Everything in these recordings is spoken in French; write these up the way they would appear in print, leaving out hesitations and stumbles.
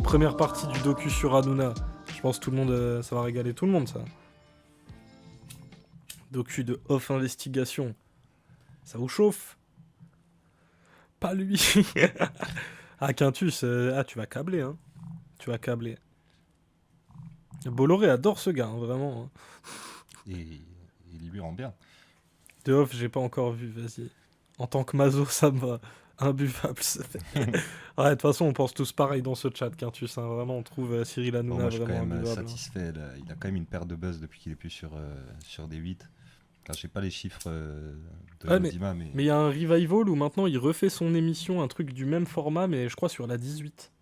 première partie du docu sur Hanouna. Je pense que tout le monde, ça va régaler tout le monde, ça. Docu de off investigation. Ça vous chauffe? Pas lui. Ah, Quintus, tu vas câbler, hein. Tu vas câbler. Bolloré adore ce gars, hein, vraiment. Hein. Et il lui rend bien. De off, j'ai pas encore vu, vas-y. En tant que maso, ça me va. Imbuvable. Ouais, de toute façon, on pense tous pareil dans ce chat, Quintus. Hein. Vraiment, on trouve Cyril Bon, Hanouna moi, je suis quand vraiment même imbuvable. satisfait. Là. Il a quand même une paire de buzz depuis qu'il est plus sur D8. Enfin, je sais pas les chiffres de Ouais, Dima, mais... mais il y a un revival où maintenant il refait son émission, un truc du même format, mais je crois sur la 18.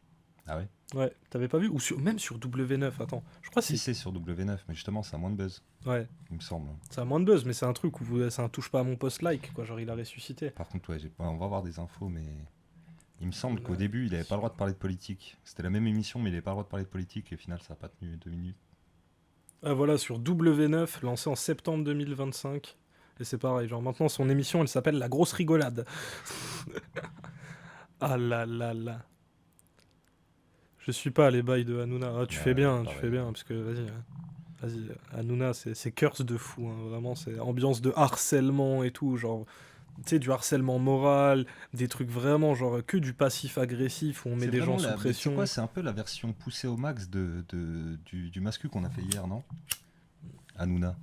Ah ouais? Ouais, t'avais pas vu? Ou même sur W9, attends. Je crois que Si, c'est sur W9, mais justement, ça a moins de buzz, Ouais, il me semble. ça a moins de buzz, mais c'est un truc où c'est un touche pas à mon post like, quoi. Genre, il a ressuscité. Par contre, ouais, on va avoir des infos, mais... Il me semble qu'au Ouais. début, il avait pas le droit de parler de politique. C'était la même émission, mais il avait pas le droit de parler de politique, et au final, ça a pas tenu 2 minutes. Ah, voilà, sur W9, lancé en septembre 2025. Et c'est pareil, genre maintenant son émission elle s'appelle La Grosse Rigolade. Ah là là là. Je suis pas les bails de Hanouna. Ah, tu Ouais, fais bien, tu pareil. fais bien, parce que vas-y. Vas-y, Hanouna, c'est curse de fou, hein, vraiment, c'est ambiance de harcèlement et tout, genre, tu sais, du harcèlement moral, des trucs vraiment, genre, que du passif agressif où on met C'est des gens vraiment sous la... mais tu sais pression. quoi, c'est un peu la version poussée au max du mascu qu'on a fait hier, non? Hanouna.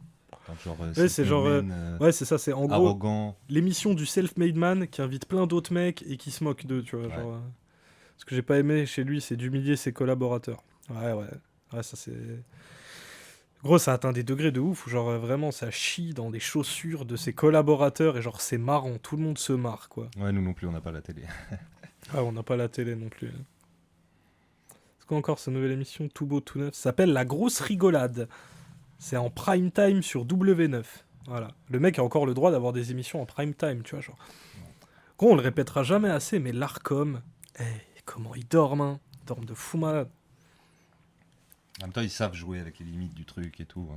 Dans genre Ouais, c'est genre, self-made man, ouais, c'est ça, c'est en gros arrogant. l'émission du self-made man qui invite plein d'autres mecs et qui se moque d'eux, tu vois, Ouais. genre. Ce que j'ai pas aimé chez lui, c'est d'humilier ses collaborateurs. Ouais, ouais. Ouais, ça c'est. Gros, ça atteint des degrés de ouf où, genre, vraiment, ça chie dans les chaussures de ses collaborateurs et, genre, c'est marrant. Tout le monde se marre, quoi. Ouais, nous non plus, on n'a pas la télé. Ah, on n'a pas la télé non plus. C'est quoi encore cette nouvelle émission tout beau, tout neuf? Ça s'appelle La Grosse Rigolade. C'est en prime time sur W9. Voilà. Le mec a encore le droit d'avoir des émissions en prime time, tu vois, genre. Gros, on le répétera jamais assez, mais l'Arcom, comment ils dorment, hein. Ils dorment de fou malade. En même temps, ils savent jouer avec les limites du truc et tout.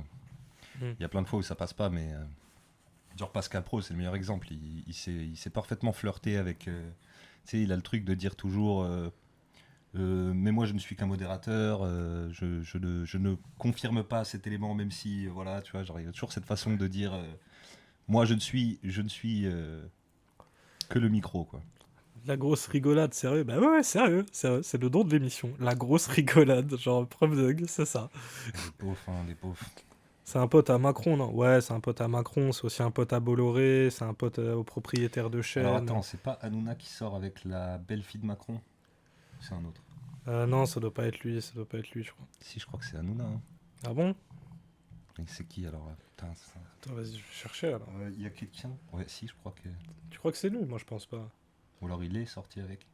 Mm. Il y a plein de fois où ça passe pas, mais... genre Pascal Pro, c'est le meilleur exemple. Il sait parfaitement flirter avec... tu sais, il a le truc de dire toujours... mais moi, je ne suis qu'un modérateur. Je ne confirme pas cet élément, même si... voilà, tu vois, genre, il y a toujours cette façon de dire... moi, je ne suis que le micro, quoi. La grosse rigolade, sérieux? Bah ouais, sérieux, c'est le nom de l'émission. La grosse rigolade, genre preuve de c'est ça. Les pauvres, hein, les pauvres. C'est un pote à Macron, non? Ouais, c'est un pote à Macron, c'est aussi un pote à Bolloré, c'est un pote au propriétaire de chaîne. Alors attends, c'est pas Hanouna qui sort avec la belle-fille de Macron? C'est un autre. Non, ça doit pas être lui, ça doit pas être lui, je crois. Si, je crois que c'est Hanouna. Hein. Ah bon? Et c'est qui alors là? Putain, c'est ça. Attends, vas-y, je vais chercher alors. Il y a quelqu'un? Ouais, si, je crois que... Tu crois que c'est lui? Moi, je pense pas. Ou alors il est sorti avec.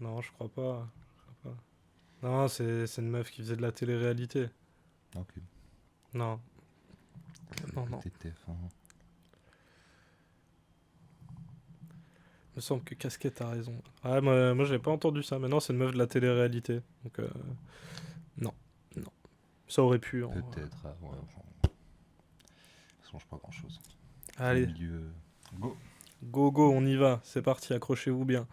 Non, je crois pas. Je crois pas. Non, c'est une meuf qui faisait de la télé-réalité. Ok. Non. Non, non. Peut-être TF1. Il me semble que Casquette a raison. Ouais, moi j'ai pas entendu ça. Mais non, c'est une meuf de la télé-réalité. Donc, non. Non. Ça aurait pu. Hein. Peut-être. Ah, ouais, enfin, ça change pas grand-chose. Allez, Milieu... Go. go go, on y va. C'est parti, accrochez-vous bien.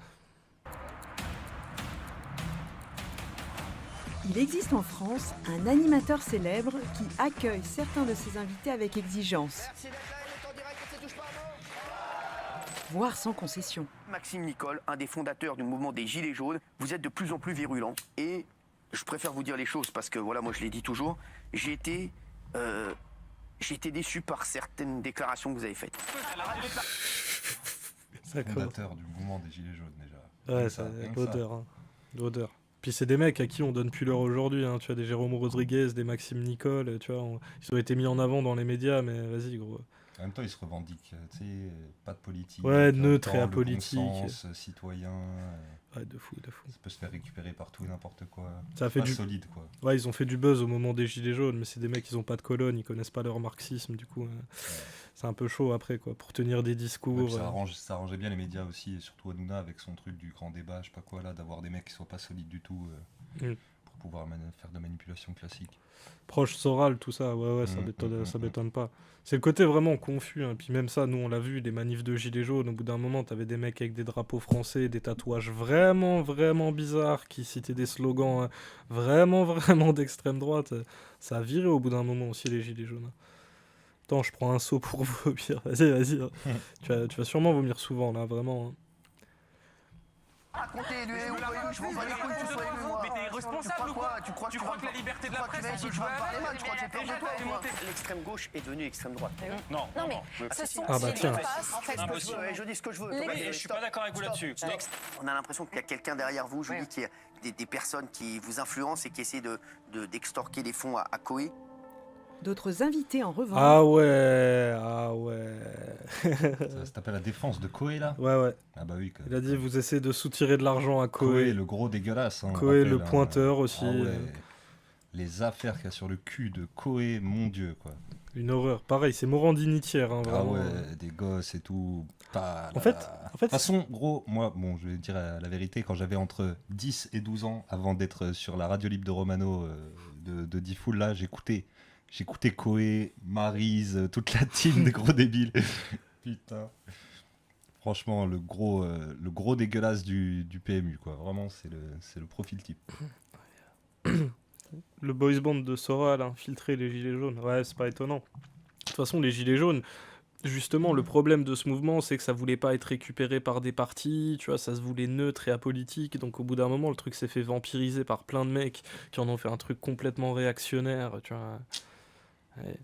Il existe en France un animateur célèbre qui accueille certains de ses invités avec exigence, voire sans concession. Maxime Nicole, un des fondateurs du mouvement des Gilets jaunes, vous êtes de plus en plus virulent. Et je préfère vous dire les choses parce que, voilà, moi je l'ai dit toujours, j'ai été déçu par certaines déclarations que vous avez faites. Ça commence. Fondateur du mouvement des Gilets jaunes déjà. Ouais, Rien ça, que rien que l'odeur. Hein. L'odeur. Puis c'est des mecs à qui on donne plus l'heure aujourd'hui. Hein. Tu as des Jérôme Rodriguez, des Maxime Nicole. Tu vois, ils ont été mis en avant dans les médias, mais vas-y, gros. En même temps, ils se revendiquent, tu sais, pas de politique. Ouais, neutre et dans le apolitique. bon sens, citoyen. Ouais, de fou, de fou. Ça peut se faire récupérer partout et n'importe quoi. Ça a C'est fait pas du... solide, quoi. Ouais, ils ont fait du buzz au moment des Gilets jaunes, mais c'est des mecs, ils ont pas de colonne, ils connaissent pas leur marxisme, du coup, c'est un peu chaud après, quoi, pour tenir des Ouais, discours. puis ça arrangeait bien les médias aussi, et surtout Hanouna avec son truc du grand débat, je sais pas quoi, là, d'avoir des mecs qui soient pas solides du tout, pour pouvoir faire de manipulation classique. Proche Soral, tout ça, ouais, ça m'étonne pas. C'est le côté vraiment confus, hein. Puis même ça, nous on l'a vu, les manifs de gilets jaunes, au bout d'un moment, t'avais des mecs avec des drapeaux français, des tatouages vraiment, vraiment bizarres, qui citaient des slogans vraiment, vraiment d'extrême droite. Ça a viré au bout d'un moment aussi, les gilets jaunes. Attends, je prends un seau pour vomir. Vas-y. Tu vas sûrement vomir souvent, là, vraiment, hein. Racontez, je m'en bats les couilles que tu sois élu, moi. Mais t'es irresponsable ou quoi? Tu crois que la liberté de la presse, on peut tu vas me parler jouer mal, tu crois que j'ai peur de toi, toi. L'extrême gauche est devenue extrême droite. Non, Non, mais ce sont Ah bah ces tiens. espaces, en fait, Je dis ce que je veux. Les- je suis pas d'accord avec vous là-dessus. On a l'impression qu'il y a quelqu'un derrière vous, je dis qu'il y a des personnes qui vous influencent et qui essaient d'extorquer des fonds à Koé. D'autres invités, en revanche, Ah ouais. Ça s'appelle la défense de Koé, là. Ouais. Ah bah oui, quand Il a dit, vous essayez de soutirer de l'argent à Koé, Koé. le gros dégueulasse. Hein, on Koé, rappelle, le pointeur aussi. Ah ouais. Les affaires qu'il y a sur le cul de Koé, mon Dieu, quoi. Une horreur. Pareil, c'est Morandinitière, hein, Ah vraiment. ouais, des gosses et tout. En fait, De toute façon, gros, moi, bon, je vais dire la vérité, quand j'avais entre 10 et 12 ans, avant d'être sur la radio libre de Romano de Diffoul, là, j'écoutais Koé, Maryse, toute la team des gros débiles. Putain. Franchement, le gros dégueulasse du PMU, quoi. Vraiment, c'est le profil type. Le boys band de Soral a infiltré les gilets jaunes. Ouais, c'est pas étonnant. De toute façon, les gilets jaunes, justement, le problème de ce mouvement, c'est que ça voulait pas être récupéré par des partis, tu vois, ça se voulait neutre et apolitique, donc au bout d'un moment, le truc s'est fait vampiriser par plein de mecs qui en ont fait un truc complètement réactionnaire, tu vois. Ouais.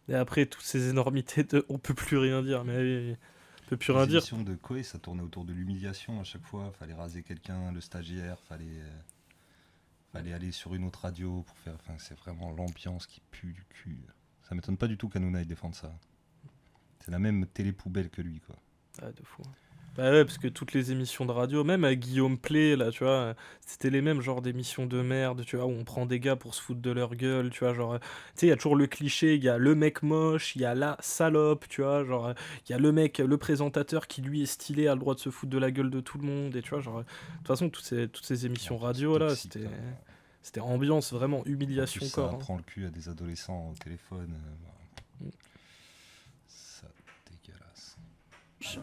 Et après, toutes ces énormités de... On peut plus rien dire, mais... On peut plus rien Les dire. émissions de Koé, ça tournait autour de l'humiliation à chaque fois. Fallait raser quelqu'un, le stagiaire, fallait aller sur une autre radio pour faire... Enfin, c'est vraiment l'ambiance qui pue du cul. Ça m'étonne pas du tout qu'Hanouna il défende ça. C'est la même télé-poubelle que lui, quoi. Ah, de fou. Bah ouais, parce que toutes les émissions de radio, même avec Guillaume Play, là, tu vois, c'était les mêmes genres d'émissions de merde, tu vois, où on prend des gars pour se foutre de leur gueule, tu vois, genre, tu sais, il y a toujours le cliché, il y a le mec moche, il y a la salope, tu vois, genre, il y a le mec, le présentateur qui, lui, est stylé, a le droit de se foutre de la gueule de tout le monde, et tu vois, genre, de toute façon, toutes ces émissions Ambiance radio, là, toxique, c'était... là. C'était ambiance, vraiment, En humiliation plus, ça corps. Hein. prend le cul à des adolescents au téléphone. Mm. Ça, dégueulasse.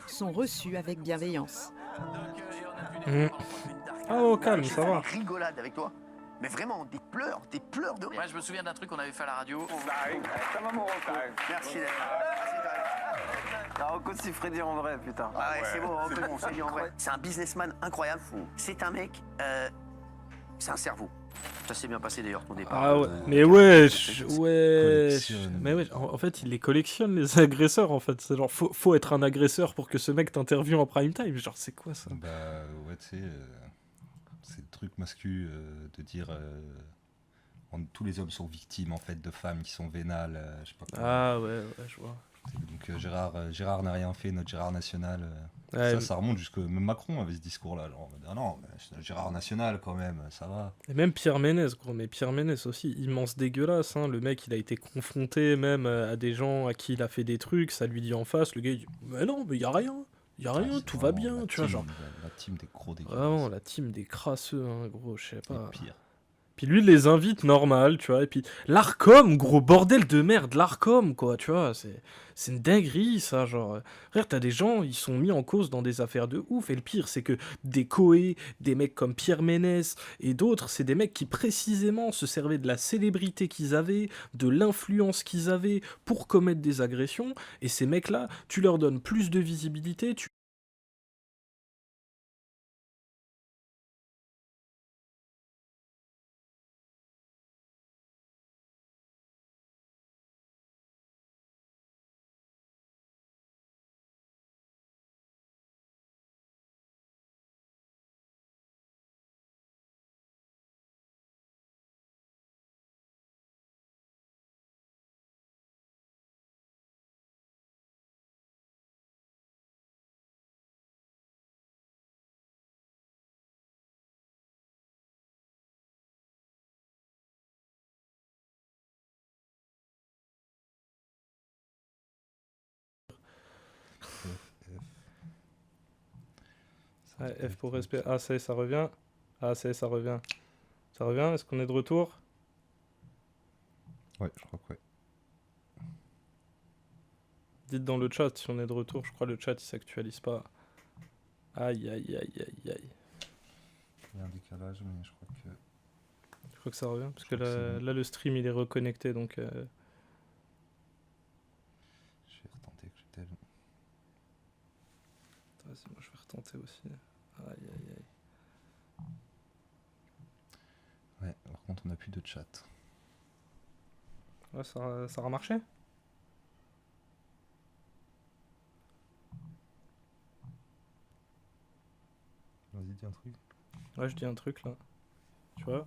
sont reçus avec bienveillance. Ah, au calme, ça va. Rigolade avec toi. Mais vraiment, des pleurs de rire. Moi, je me souviens d'un truc qu'on avait fait à la radio. Ça va mon Rocco. Merci d'être là. La Rocco, c'est Freddy en vrai, putain. Ah ouais, c'est bon, Rocco, c'est dit en vrai. C'est un businessman incroyable. C'est un mec, c'est un cerveau. Ça s'est bien passé d'ailleurs ton départ. Ah ouais, de- mais ouais, Collectionne. mais ouais, en fait, il les collectionne les agresseurs en fait. C'est genre faut être un agresseur pour que ce mec t'interviewe en prime time. Genre c'est quoi ça? Bah ouais, tu sais, c'est le truc mascu de dire tous les hommes sont victimes en fait de femmes qui sont vénales, je sais pas quoi. Ah ouais, je vois. Donc Gérard n'a rien fait, notre Gérard national. Ouais, Ça remonte jusque même Macron avait ce discours-là. Genre, on va dire, ah non, mais c'est notre Gérard national quand même, ça va. et même Pierre Ménès, gros, mais Pierre Ménès aussi, immense dégueulasse. Hein. Le mec, il a été confronté même à des gens à qui il a fait des trucs, ça lui dit en face. Le gars, il dit, mais non, mais y a rien, C'est tout va vraiment bien, la tu vois, team, genre. la team des gros dégueulasses. Vraiment, la team des crasseux, hein, gros, je sais Et pas. pire. Puis lui, il les invite normal, tu vois. Et puis l'Arcom, gros bordel de merde, l'Arcom, quoi, tu vois. C'est une dinguerie, ça, genre. Frère, t'as des gens, ils sont mis en cause dans des affaires de ouf. Et le pire, c'est que des Koé, des mecs comme Pierre Ménès et d'autres, c'est des mecs qui précisément se servaient de la célébrité qu'ils avaient, de l'influence qu'ils avaient pour commettre des agressions. Et ces mecs-là, tu leur donnes plus de visibilité, Ouais, F pour respect. Ah, ça y est, ça revient. Ah, ça y est, ça revient. Ça revient? Est-ce qu'on est de retour? Ouais, je crois que ouais. Dites dans le chat si on est de retour. Je crois que le chat il s'actualise pas. Aïe aïe aïe aïe aïe. Il y a un décalage, mais je crois que... Je crois que ça revient. Parce que Je crois que c'est là, bon. là, le stream il est reconnecté donc. Je vais retenter que j'étais... Vas-y, moi je vais retenter aussi. Aïe aïe aïe. Ouais, par contre, on n'a plus de chat. Ouais, ça a marché? Vas-y, dis un truc. Ouais, je dis un truc là. Tu vois?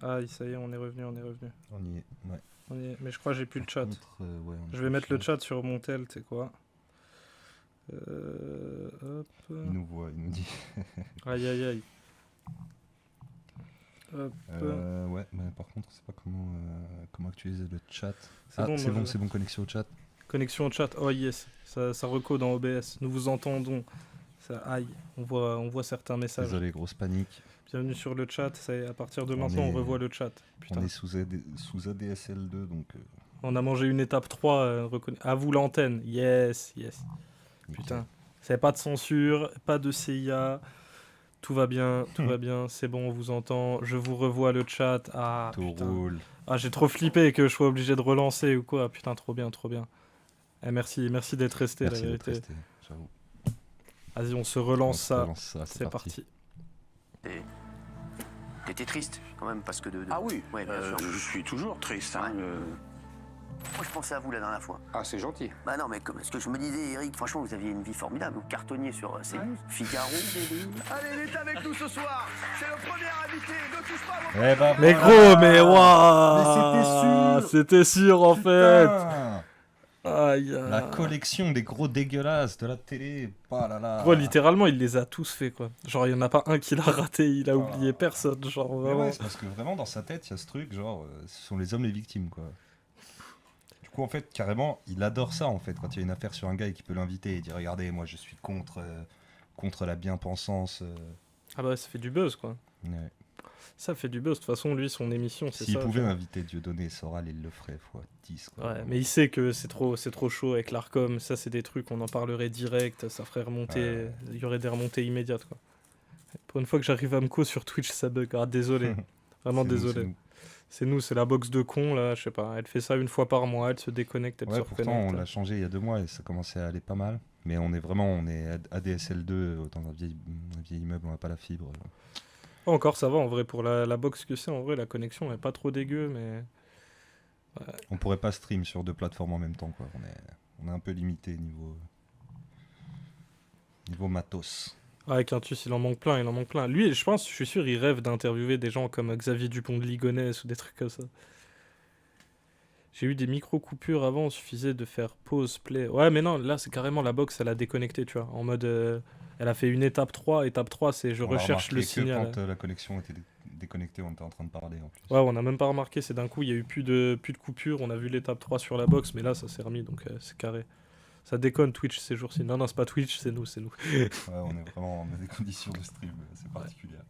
Ah, ça y est, on est revenu, on est revenu. On y est, ouais. On y est. Mais je crois que j'ai plus le Par chat. contre, ouais, on a Je plus vais mettre le chat sur mon tel, tu sais quoi. Hop. Il nous voit, il nous dit. Aïe aïe aïe. Hop. Ouais, mais par contre, on sait pas comment actualiser le chat. C'est bon, moi, je- c'est bon, connexion au chat. Connexion au chat. Oh yes. Ça recode en OBS. Nous vous entendons. Ça, aïe. On voit certains messages. Désolé, grosse panique. Bienvenue sur le chat. Ça y est, à partir de On maintenant, on est- revoit le chat. Putain. On est sous ADSL2, donc On a mangé une étape 3. À vous l'antenne. Yes, yes. nickel. Putain. C'est pas de censure, pas de CIA. Tout va bien, tout va bien. C'est bon, on vous entend. Je vous revois le chat. Ah, Tout putain. roule. Ah, j'ai trop flippé que je sois obligé de relancer ou quoi. Putain, trop bien, trop bien. Eh, merci d'être resté, Merci la d'être vérité. resté, j'avoue. Vas-y, on se relance On se ça. relance ça, C'est parti. T'étais triste quand même parce que de... Ah oui, Ouais, bien sûr. je suis toujours triste. Hein, Moi je pensais à vous la dernière fois. Ah, c'est gentil. Bah non, mais comme ce que je me disais, Eric, franchement, vous aviez une vie formidable. Vous cartonniez sur CNews, Figaro. Allez, il est avec nous ce soir. C'est le premier invité. Ne touche pas à mon... Eh ben, Mais voilà. gros, mais waouh! Mais c'était sûr. C'était sûr en fait! Putain. Aïe! La collection des gros dégueulasses de la télé. Oh là là. Gros, littéralement, il les a tous fait quoi. Genre, il y en a pas un qui l'a raté, il a Oh. oublié personne. Genre, Mais vraiment. ouais, c'est parce que vraiment dans sa tête, il y a ce truc, genre, ce sont les hommes les victimes, quoi. Du coup, en fait, carrément, il adore ça, en fait, quand il y a une affaire sur un gars et qu'il peut l'inviter et dire, regardez, moi, je suis contre la bien-pensance. Ah bah, ça fait du buzz quoi. Ouais. Ça fait du buzz. De toute façon, lui, son émission, c'est S'il ça. pouvait genre. m'inviter Dieudonné, Soral, il le ferait fois 10, quoi. Ouais, mais il sait que c'est trop chaud avec l'Arcom. Ça, c'est des trucs, on en parlerait direct. Ça ferait remonter. Ouais. Il y aurait des remontées immédiates quoi. Pour une fois que j'arrive à me co sur Twitch, ça bug. Ah, désolé. Vraiment C'est nous, désolé. c'est nous. C'est nous, c'est la box de con là, je sais pas. Elle fait ça une fois par mois, elle se déconnecte, elle Ouais, se pourtant, reconnecte. on l'a changé il y a 2 mois et ça commençait à aller pas mal. Mais on est ADSL2 dans un vieil immeuble, on n'a pas la fibre. Oh, encore ça va en vrai pour la box que c'est, en vrai la connexion est pas trop dégueu, mais On pourrait pas stream sur 2 plateformes en même temps, quoi. On est un peu limité niveau matos. ouais, Quintus il en manque plein, il en manque plein. Lui, je pense, je suis sûr, il rêve d'interviewer des gens comme Xavier Dupont de Ligonnès ou des trucs comme ça. J'ai eu des micro-coupures avant, il suffisait de faire pause, play. Ouais, mais non, là c'est carrément la box, elle a déconnecté, tu vois. En mode, elle a fait une étape 3, étape 3 c'est je On l'a recherche le remarqué que signal. quand la connexion était déconnectée, on était en train de parler en plus. Ouais, on n'a même pas remarqué, c'est d'un coup, il y a eu plus de coupures, on a vu l'étape 3 sur la box, mais là, ça s'est remis, donc c'est carré. Ça déconne Twitch ces jours-ci. Non, c'est pas Twitch, c'est nous, c'est nous. Ouais, on est vraiment dans des conditions de stream assez particulières.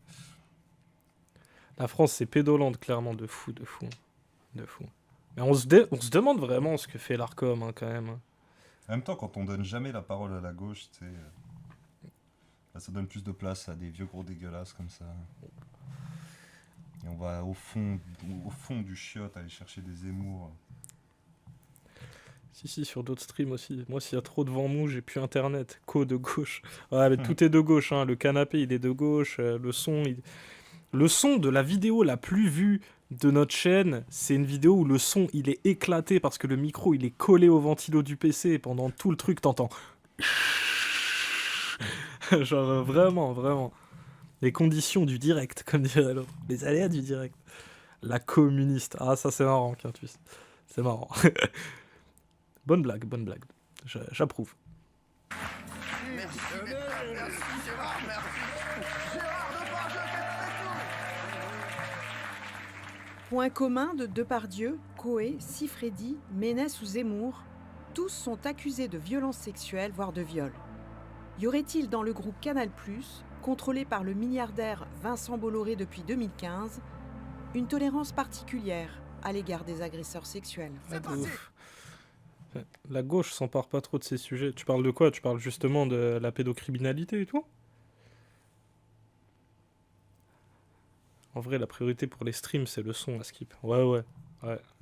La France, c'est pédolente, clairement, de fou. Mais on se demande vraiment ce que fait l'Arcom, hein, quand même. En même temps, quand on donne jamais la parole à la gauche, tu sais, bah, ça donne plus de place à des vieux gros dégueulasses comme ça. Et on va au fond du chiotte aller chercher des Zemmour. Si, sur d'autres streams aussi. Moi, s'il y a trop de vent mou, j'ai plus internet. De gauche. Ouais, mais tout est de gauche, hein. Le canapé, il est de gauche. Le son de la vidéo la plus vue de notre chaîne, c'est une vidéo où le son, il est éclaté parce que le micro, il est collé au ventilo du PC et pendant tout le truc, t'entends. Genre, vraiment. Les conditions du direct, comme dirait l'autre. Les aléas du direct. La communiste. Ah, ça, c'est marrant, Quintus. C'est marrant. Bonne blague. J'approuve. Merci, Gérard, merci. Gérard Depardieu, Point commun de Depardieu, Coé, Sifredi, Ménès ou Zemmour, tous sont accusés de violences sexuelles, voire de viol. Y aurait-il dans le groupe Canal+, contrôlée par le milliardaire Vincent Bolloré depuis 2015, une tolérance particulière à l'égard des agresseurs sexuels. Ah, de ouf. La gauche s'empare pas trop de ces sujets. Tu parles de quoi? Tu parles justement de la pédocriminalité et tout? En vrai, la priorité pour les streams, c'est le son à Skip. Ouais.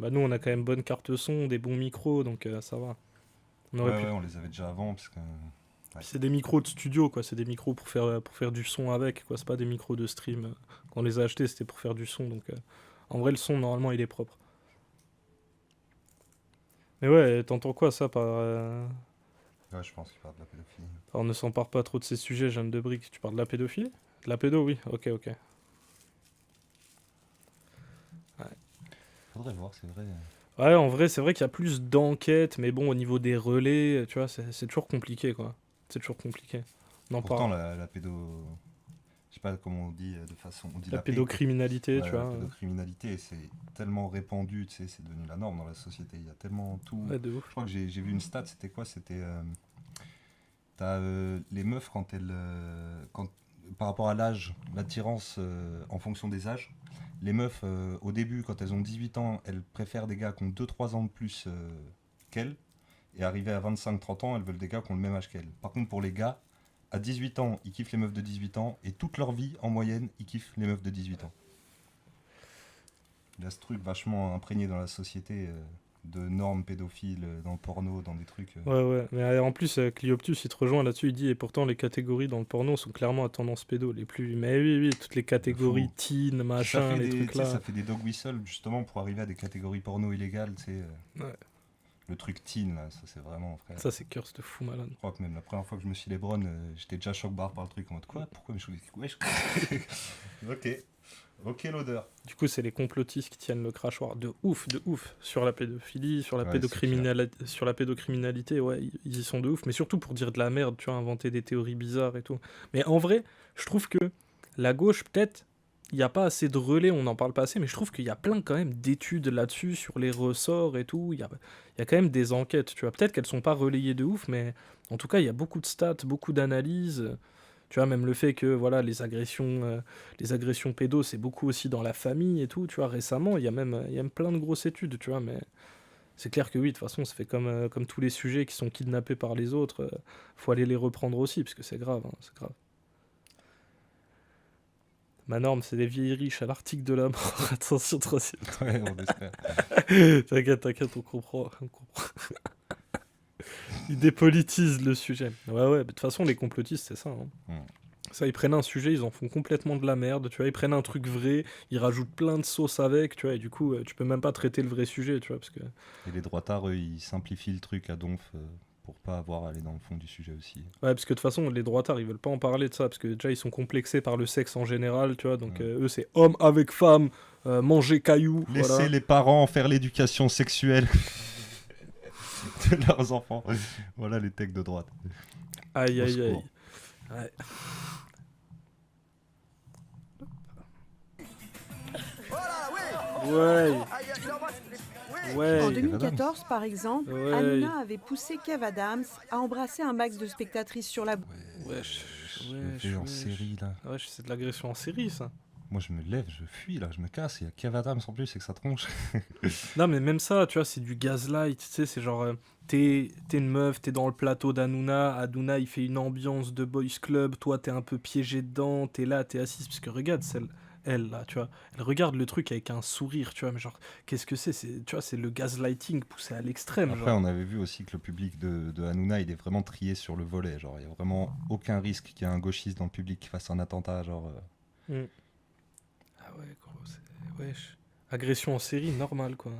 Bah nous, on a quand même bonne carte son, des bons micros, donc ça va. On aurait pu... Ouais, on les avait déjà avant, parce que... Puis c'est des micros de studio, quoi. C'est des micros pour faire du son avec, quoi. C'est pas des micros de stream. Quand on les a achetés, c'était pour faire du son, donc... En vrai, le son, normalement, il est propre. Mais ouais, t'entends quoi, ça, par... Ouais, je pense qu'il parle de la pédophilie. On ne s'empare pas trop de ces sujets, Jeanne de Brique. Tu parles de la pédophilie? De la pédo, oui. Ok. Faudrait voir, c'est vrai. Ouais, en vrai, c'est vrai qu'il y a plus d'enquêtes, mais bon, au niveau des relais, tu vois, c'est toujours compliqué, quoi. C'est toujours compliqué. On en Pourtant, parle. la pédo... Je sais pas comment on dit de façon... On dit La paix, pédocriminalité, quoi. tu Ouais, vois. la pédocriminalité, c'est tellement répandu, tu sais, c'est devenu la norme dans la société. Il y a tellement tout... Ouais, de ouf. Je crois que j'ai vu une stat, c'était quoi? C'était... T'as les meufs, quand elles... par rapport à l'âge, l'attirance en fonction des âges, les meufs, au début, quand elles ont 18 ans, elles préfèrent des gars qui ont 2-3 ans de plus qu'elles. Et arrivées à 25-30 ans, elles veulent des gars qui ont le même âge qu'elles. Par contre, pour les gars, à 18 ans, ils kiffent les meufs de 18 ans. Et toute leur vie, en moyenne, ils kiffent les meufs de 18 ans. Il y a ce truc vachement imprégné dans la société de normes pédophiles, dans le porno, dans des trucs... Ouais. Mais en plus, Clioptus, il te rejoint là-dessus. Il dit, et pourtant, les catégories dans le porno sont clairement à tendance pédo. Les plus... Mais oui, toutes les catégories teen, machin, les trucs là. Ça fait des dog whistles, justement, pour arriver à des catégories porno illégales, tu sais. Ouais. Le truc teen, là, ça c'est vraiment, frère. Ça, c'est curse de fou malade. Je crois que même la première fois que je me suis Lebron, j'étais déjà choc barre par le truc en mode quoi? Pourquoi me chauffer? Wesh. Ok l'odeur. Du coup, c'est les complotistes qui tiennent le crachoir de ouf, sur la pédophilie, sur la, Ouais, sur la pédocriminalité, ouais, ils y sont de ouf, mais surtout pour dire de la merde, tu vois, inventer des théories bizarres et tout. Mais en vrai, je trouve que la gauche, peut-être, il n'y a pas assez de relais, on n'en parle pas assez, mais je trouve qu'il y a plein quand même d'études là-dessus, sur les ressorts et tout, il y a quand même des enquêtes, tu vois, peut-être qu'elles sont pas relayées de ouf, mais en tout cas, il y a beaucoup de stats, beaucoup d'analyses. Tu vois, même le fait que voilà, les agressions pédos, c'est beaucoup aussi dans la famille et tout. Tu vois, récemment, il y a même plein de grosses études, tu vois. Mais c'est clair que oui, de toute façon, ça fait comme tous les sujets qui sont kidnappés par les autres. Faut aller les reprendre aussi, parce que c'est grave, hein, c'est grave. Ma norme, c'est les vieilles riches à l'article de la mort. Attention, troisième. Ouais, on espère. T'inquiète, on comprend. Ils dépolitisent le sujet. Ouais, de toute façon, les complotistes, c'est ça. Hein. Ça, ils prennent un sujet, ils en font complètement de la merde, tu vois. Ils prennent un truc vrai, ils rajoutent plein de sauce avec, tu vois. Et du coup, tu peux même pas traiter le vrai sujet, tu vois. Parce que... Et les droitards, eux, ils simplifient le truc à donf pour pas avoir à aller dans le fond du sujet aussi. Ouais, parce que de toute façon, les droitards, ils veulent pas en parler de ça, parce que déjà, ils sont complexés par le sexe en général, tu vois. Donc, eux, c'est homme avec femme, manger cailloux. Laissez voilà. les parents faire l'éducation sexuelle de leurs enfants. Voilà les techs de droite. Aïe. Ouais. Ouais. En 2014, par exemple, Ouais. Hanouna avait poussé Kev Adams à embrasser un max de spectatrices sur la... Wesh. Le fait en série, là. Wesh, c'est de l'agression en série, ça. Moi, je me lève, je fuis, là, je me casse. Il y a Kev Adams en plus, c'est que ça tronche. Non, mais même ça, tu vois, c'est du gaslight, tu sais, c'est genre, t'es une meuf, t'es dans le plateau d'Hanouna, il fait une ambiance de boys club, toi, t'es un peu piégé dedans, t'es là, t'es assise, parce que regarde, elle, là, tu vois, elle regarde le truc avec un sourire, tu vois, mais genre, qu'est-ce que c'est, tu vois, c'est le gaslighting poussé à l'extrême. Après, genre. on avait vu aussi que le public de Hanouna, il est vraiment trié sur le volet. Genre, il n'y a vraiment aucun risque qu'il y ait un gauchiste dans le public qui fasse un attentat, genre... Ah ouais, gros, wesh. Agression en série, normal, quoi.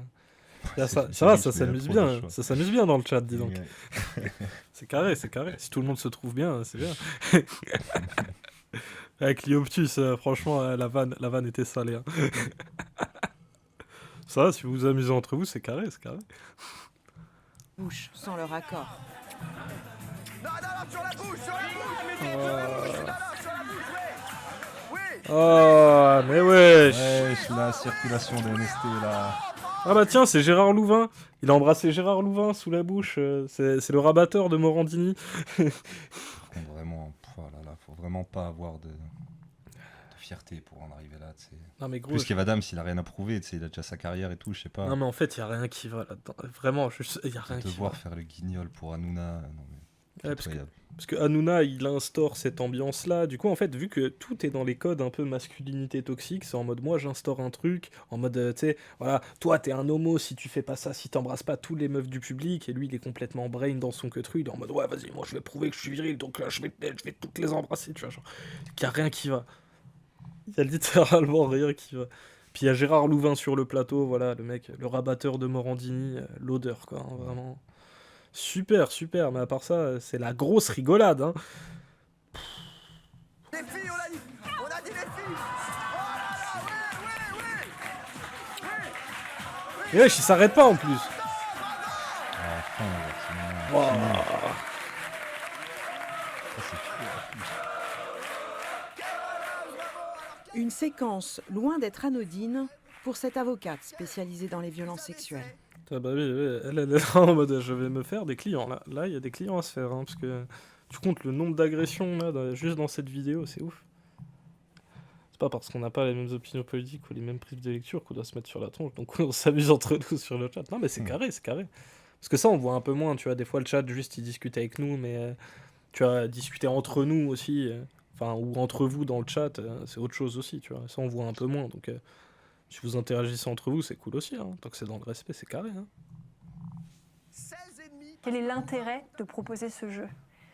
Là, ça va, ça s'amuse bien. Ça s'amuse bien dans le chat, dis donc. Ouais. C'est carré. Si tout le monde se trouve bien, c'est bien. Avec Lioptus, franchement, la vanne était salée. Hein. Ça, si vous vous amusez entre vous, c'est carré. bouche sans leur accord. Non, sur la bouche, sur la bouche, oui. Oh, mais wesh. Wesh, la circulation des MST, là. Ah bah tiens, c'est Gérard Louvain. Il a embrassé Gérard Louvain sous la bouche. C'est le rabatteur de Morandini. Vraiment... Oh là là, faut vraiment pas avoir de fierté pour en arriver là. Non, mais gros. Plus qu'Evan Adams, il a rien à prouver, il a déjà sa carrière et tout, je sais pas. Non, mais en fait, il y a rien qui va là-dedans. Vraiment, il y a rien De qui devoir va. faire le guignol pour Hanouna, non mais. Ouais, parce que Incroyable. Parce que Hanouna, il instaure cette ambiance-là. Du coup, en fait, vu que tout est dans les codes un peu masculinité toxique, c'est en mode moi j'instaure un truc, en mode tu sais, voilà, toi t'es un homo si tu fais pas ça, si t'embrasses pas tous les meufs du public, et lui il est complètement brain dans son queutru, il est en mode ouais, vas-y, moi je vais prouver que je suis viril, donc là je vais toutes les embrasser, tu vois, genre, qu'il y a rien qui va. Il y a littéralement rien qui va. Puis il y a Gérard Louvain sur le plateau, voilà, le mec, le rabatteur de Morandini, l'odeur, quoi, hein, vraiment. Super, super, mais à part ça, c'est la grosse rigolade, hein. Les filles, on a dit les filles. Et wesh, il s'arrête pas en plus. À la fin, là, c'est Wow. mignon. Ça, c'est fou. Une séquence loin d'être anodine pour cette avocate spécialisée dans les violences sexuelles. Ah bah oui, oui, elle est en mode je vais me faire des clients là. Là, il y a des clients à se faire, hein, parce que tu comptes le nombre d'agressions là, juste dans cette vidéo, c'est ouf. C'est pas parce qu'on n'a pas les mêmes opinions politiques ou les mêmes prises de lecture qu'on doit se mettre sur la tronche, donc on s'amuse entre nous sur le chat. Non mais c'est carré, c'est carré. Parce que ça, on voit un peu moins, tu vois, des fois le chat, juste il discute avec nous, mais tu vois, discuter entre nous aussi, enfin, ou entre vous dans le chat, c'est autre chose aussi, tu vois. Ça, on voit un peu moins, donc si vous interagissez entre vous, c'est cool aussi, hein. Tant que c'est dans le respect, c'est carré, hein. Quel est l'intérêt de proposer ce jeu?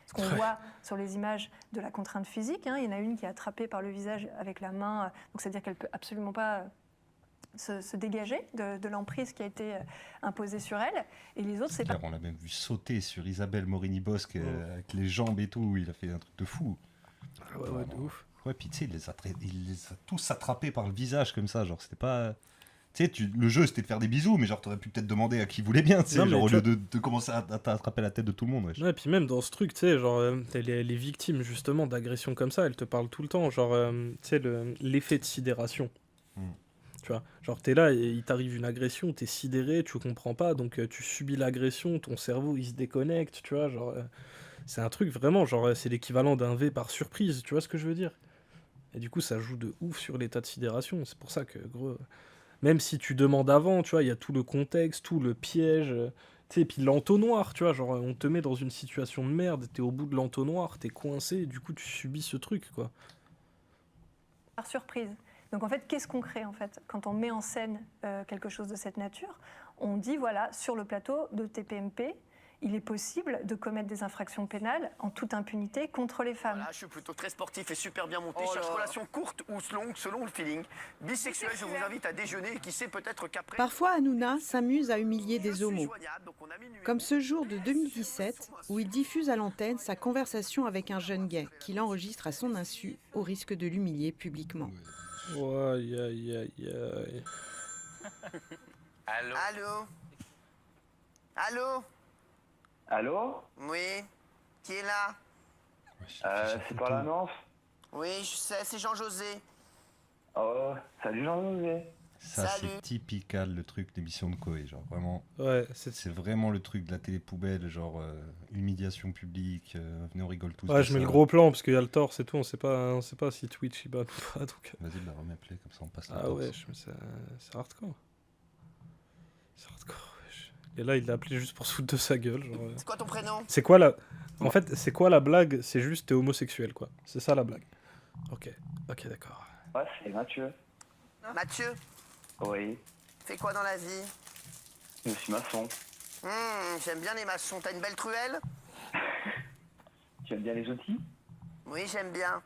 Ce qu'on voit sur les images de la contrainte physique, hein, il y en a une qui est attrapée par le visage avec la main, donc c'est-à-dire qu'elle ne peut absolument pas se dégager de l'emprise qui a été imposée sur elle. Et les autres, c'est pas... On l'a même vu sauter sur Isabelle Morini-Bosque avec les jambes et tout, il a fait un truc de fou. Ouais, ouais, de ouf. Ouais, puis tu sais, il les a tous attrapés par le visage comme ça, genre c'était pas... Tu sais, le jeu c'était de faire des bisous, mais genre t'aurais pu peut-être demander à qui voulait bien, tu sais, Non, mais genre au tu lieu vois- de commencer à t'attraper la tête de tout le monde, wesh. Ouais, et puis même dans ce truc, tu sais, genre, les victimes justement d'agressions comme ça, elles te parlent tout le temps, genre, tu sais, l'effet de sidération. Tu vois, genre t'es là et il t'arrive une agression, t'es sidéré, tu comprends pas, donc tu subis l'agression, ton cerveau il se déconnecte, tu vois, genre, c'est un truc vraiment, genre, c'est l'équivalent d'un V par surprise, tu vois ce que je veux dire? Et du coup, ça joue de ouf sur l'état de sidération, c'est pour ça que, gros, même si tu demandes avant, tu vois, il y a tout le contexte, tout le piège, tu sais, et puis l'entonnoir, tu vois, genre, on te met dans une situation de merde, t'es au bout de l'entonnoir, t'es coincé, et du coup, tu subis ce truc, quoi. par surprise. Donc en fait, qu'est-ce qu'on crée en fait quand on met en scène quelque chose de cette nature? On dit voilà, sur le plateau de TPMP, il est possible de commettre des infractions pénales en toute impunité contre les femmes. Voilà, je suis plutôt très sportif et super bien monté. Cherche relation courte ou longue selon le feeling. Bisexuel, je vous invite à déjeuner et qui sait peut-être qu'après... Parfois, Hanouna s'amuse à humilier des homos, comme ce jour de 2017 où il diffuse à l'antenne sa conversation avec un jeune gay qu'il enregistre à son insu au risque de l'humilier publiquement. Ouais, aïe, aïe, aïe, aïe. Allô? Allô? Allô? Allô? Oui? Qui est là? C'est pas l'annonce? Oui, je sais, c'est Jean-José. Oh, salut Jean-José. Ça Salut. c'est typical le truc d'émission de Koé, genre vraiment... Ouais, C'est vraiment le truc de la télé poubelle, genre humiliation publique, venez on rigole tous. Ouais, de je mets ça. le gros plan parce qu'il y a le torse et tout, on sait pas si Twitch il bat ou pas, donc... Vas-y, bah remets-play, comme ça on passe la Ah torse. ouais, c'est hardcore. C'est hardcore, wesh. Et là, il l'a appelé juste pour se foutre de sa gueule, genre... C'est quoi ton prénom? C'est quoi la... En fait, c'est quoi la blague? C'est juste t'es homosexuel, quoi. C'est ça la blague. Ok, d'accord. Ouais, c'est Mathieu. Mathieu? Oui, Fais quoi dans la vie? je suis maçon. J'aime bien les maçons. T'as une belle truelle? Tu aimes bien les outils? Oui, j'aime bien.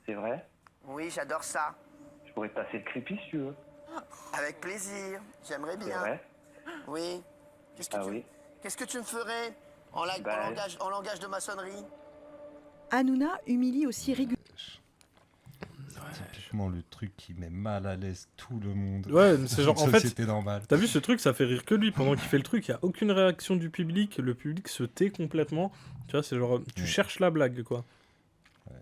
C'est vrai? Oui, j'adore ça. Je pourrais te passer le crépi si tu veux. Avec plaisir. J'aimerais C'est bien. vrai? Oui. Qu'est-ce que Ah tu... oui. Qu'est-ce que tu me ferais en Bah, langage de maçonnerie? Hanouna humilie aussi régulièrement. Typiquement le truc qui met mal à l'aise tout le monde. Ouais, mais c'est genre, en fait... C'était normal. T'as vu ce truc, ça fait rire que lui. Pendant qu'il fait le truc, il y a aucune réaction du public, le public se tait complètement. Tu vois, c'est genre, tu cherches la blague, quoi. Ouais.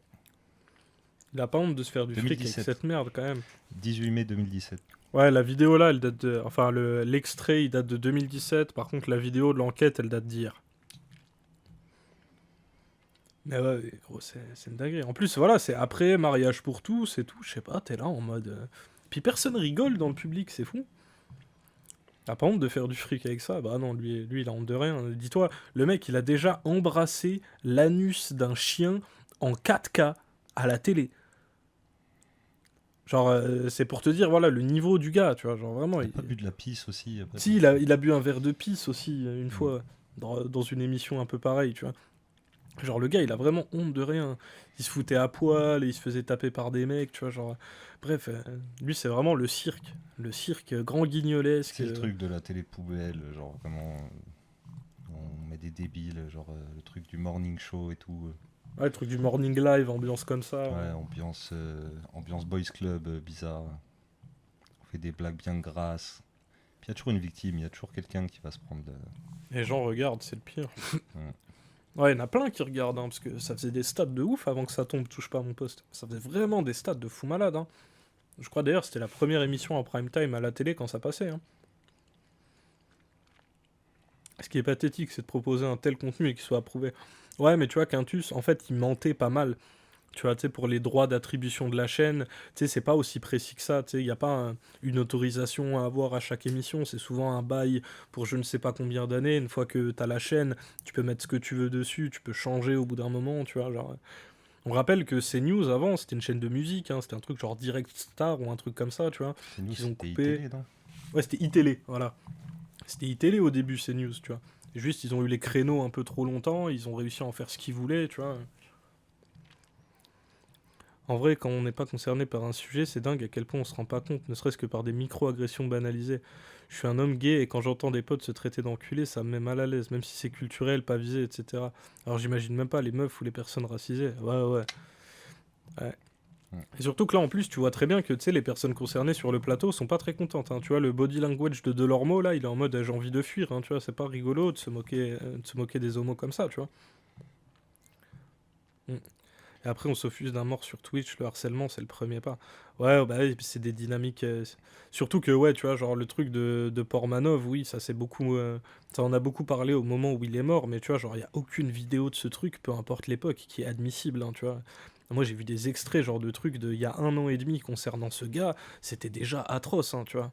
Il a pas honte de se faire du fric avec 2017. cette merde, quand même. 18 mai 2017. Ouais, la vidéo là, elle date de... Enfin, l'extrait, il date de 2017. Par contre, la vidéo de l'enquête, elle date d'hier. Mais ouais, gros, c'est une dinguerie. En plus, voilà, c'est après mariage pour tous et tout. Je sais pas, t'es là en mode. Puis personne rigole dans le public, c'est fou. T'as pas honte de faire du fric avec ça? Bah non, lui, il a honte de rien. Dis-toi, le mec, il a déjà embrassé l'anus d'un chien en 4K à la télé. Genre, c'est pour te dire, voilà, le niveau du gars, tu vois. Genre, vraiment. Il a pas bu de la pisse aussi. Si, il a bu un verre de pisse aussi, une fois, dans une émission un peu pareille, tu vois. Genre, le gars, il a vraiment honte de rien. Il se foutait à poil, et il se faisait taper par des mecs, tu vois, genre... Bref, lui, c'est vraiment le cirque. Le cirque grand guignolesque. C'est le truc de la télé poubelle, genre vraiment... on met des débiles, genre le truc du morning show et tout. Ouais, le truc du morning live, ambiance comme ça. Ouais, ambiance boys club bizarre. On fait des blagues bien grasses. Puis il y a toujours une victime, il y a toujours quelqu'un qui va se prendre... Les gens regardent, c'est le pire. Ouais, il y en a plein qui regardent, hein, parce que ça faisait des stats de ouf avant que ça tombe, touche pas à mon poste. Ça faisait vraiment des stats de fou malade. Hein. Je crois d'ailleurs c'était la première émission en prime time à la télé quand ça passait. Hein. Ce qui est pathétique, c'est de proposer un tel contenu et qu'il soit approuvé. Ouais, mais tu vois, Quintus, en fait, il mentait pas mal. Tu vois, tu sais, pour les droits d'attribution de la chaîne, tu sais, c'est pas aussi précis que ça. Tu sais, il n'y a pas une autorisation à avoir à chaque émission. C'est souvent un bail pour je ne sais pas combien d'années. Une fois que tu as la chaîne, tu peux mettre ce que tu veux dessus, tu peux changer au bout d'un moment, tu vois, genre... On rappelle que CNews, avant, c'était une chaîne de musique, hein, c'était un truc genre Direct Star ou un truc comme ça, tu vois. CNews, qu'ils ont c'était coupé. iTélé, non ? Ouais, c'était iTélé, voilà. C'était iTélé au début, CNews, tu vois. Et juste, ils ont eu les créneaux un peu trop longtemps, ils ont réussi à en faire ce qu'ils voulaient, tu vois. En vrai, quand on n'est pas concerné par un sujet, c'est dingue à quel point on se rend pas compte, ne serait-ce que par des micro-agressions banalisées. Je suis un homme gay et quand j'entends des potes se traiter d'enculés, ça me met mal à l'aise, même si c'est culturel, pas visé, etc. Alors j'imagine même pas les meufs ou les personnes racisées. Ouais. Et surtout que là, en plus, tu vois très bien que tu sais, les personnes concernées sur le plateau sont pas très contentes. Hein. Tu vois, le body language de Delormeau, là, il est en mode j'ai envie de fuir. Hein, tu vois, c'est pas rigolo de se moquer des homos comme ça, tu vois. Et après, on s'offuse d'un mort sur Twitch, le harcèlement, c'est le premier pas. Ouais, bah, et puis c'est des dynamiques. Surtout que, ouais, tu vois, genre le truc de Portmanov, oui, ça c'est beaucoup. Ça en a beaucoup parlé au moment où il est mort, mais tu vois, genre, il n'y a aucune vidéo de ce truc, peu importe l'époque, qui est admissible, hein, tu vois. Moi, j'ai vu des extraits, genre de trucs d'il y a 1 an et demi concernant ce gars, c'était déjà atroce, hein, tu vois.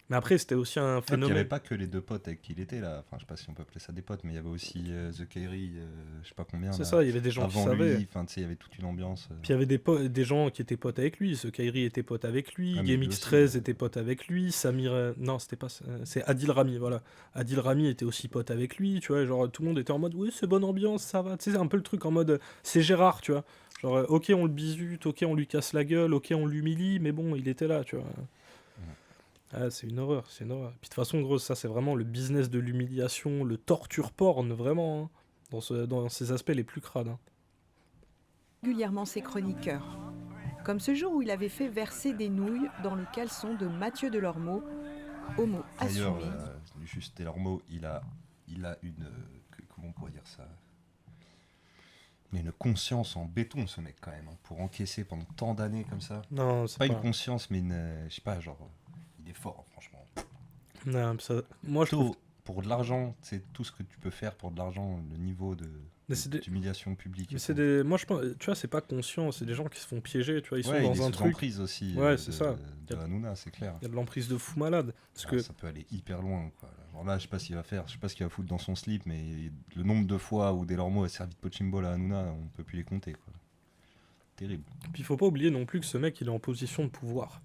Mais après, c'était aussi un Il n'y phénomène. avait pas que les deux potes avec qui il était là. Enfin, je sais pas si on peut appeler ça des potes, mais il y avait aussi The Kairi, je sais pas combien. C'est là. ça, il y avait des gens qui Avant savaient. lui, enfin, tu sais, il y avait toute une ambiance. Puis il y avait des gens qui étaient potes avec lui. Ce Kairi était pote avec lui. Ah, mais lui GameX13 aussi, était pote avec lui. Samir. Non, c'était pas. C'est Adil Rami, voilà. Adil Rami était aussi pote avec lui. Tu vois, genre tout le monde était en mode oui, c'est bonne ambiance, ça va. Tu sais, c'est un peu le truc en mode c'est Gérard, tu vois. Genre, ok, on le bisute, ok, on lui casse la gueule, ok, on l'humilie, mais bon, il était là, tu vois. Ah, c'est une horreur, c'est une horreur. Puis de toute façon, gros, ça, c'est vraiment le business de l'humiliation, le torture porn, vraiment, hein, dans ses aspects les plus crades. Hein. Régulièrement ses chroniqueurs. Comme ce jour où il avait fait verser des nouilles dans le caleçon de Mathieu Delormeau, homo D'ailleurs, assumé. juste Delormeau, il a une. Comment on pourrait dire ça ? Mais une conscience en béton, ce mec, quand même, hein, pour encaisser pendant tant d'années comme ça. Non, c'est Pas une conscience, mais une. Je sais pas, genre. Il est fort, franchement. Non, ça... Moi, je trouve... Pour de l'argent, c'est tout ce que tu peux faire pour de l'argent, le niveau d'humiliation publique. Mais c'est des... Moi, je pense... Tu vois, c'est pas conscient, c'est des gens qui se font piéger, tu vois, ils sont dans un truc... l'emprise aussi ouais, c'est ça. De Hanouna, c'est clair. Il y a de l'emprise de fou malade. Parce que... Ça peut aller hyper loin, quoi. Alors là, je sais pas ce qu'il va faire, je sais pas ce qu'il va foutre dans son slip, mais le nombre de fois où Delormeau a servi de punching à Hanouna, on peut plus les compter, quoi. Terrible. Puis il faut pas oublier non plus que ce mec, il est en position de pouvoir.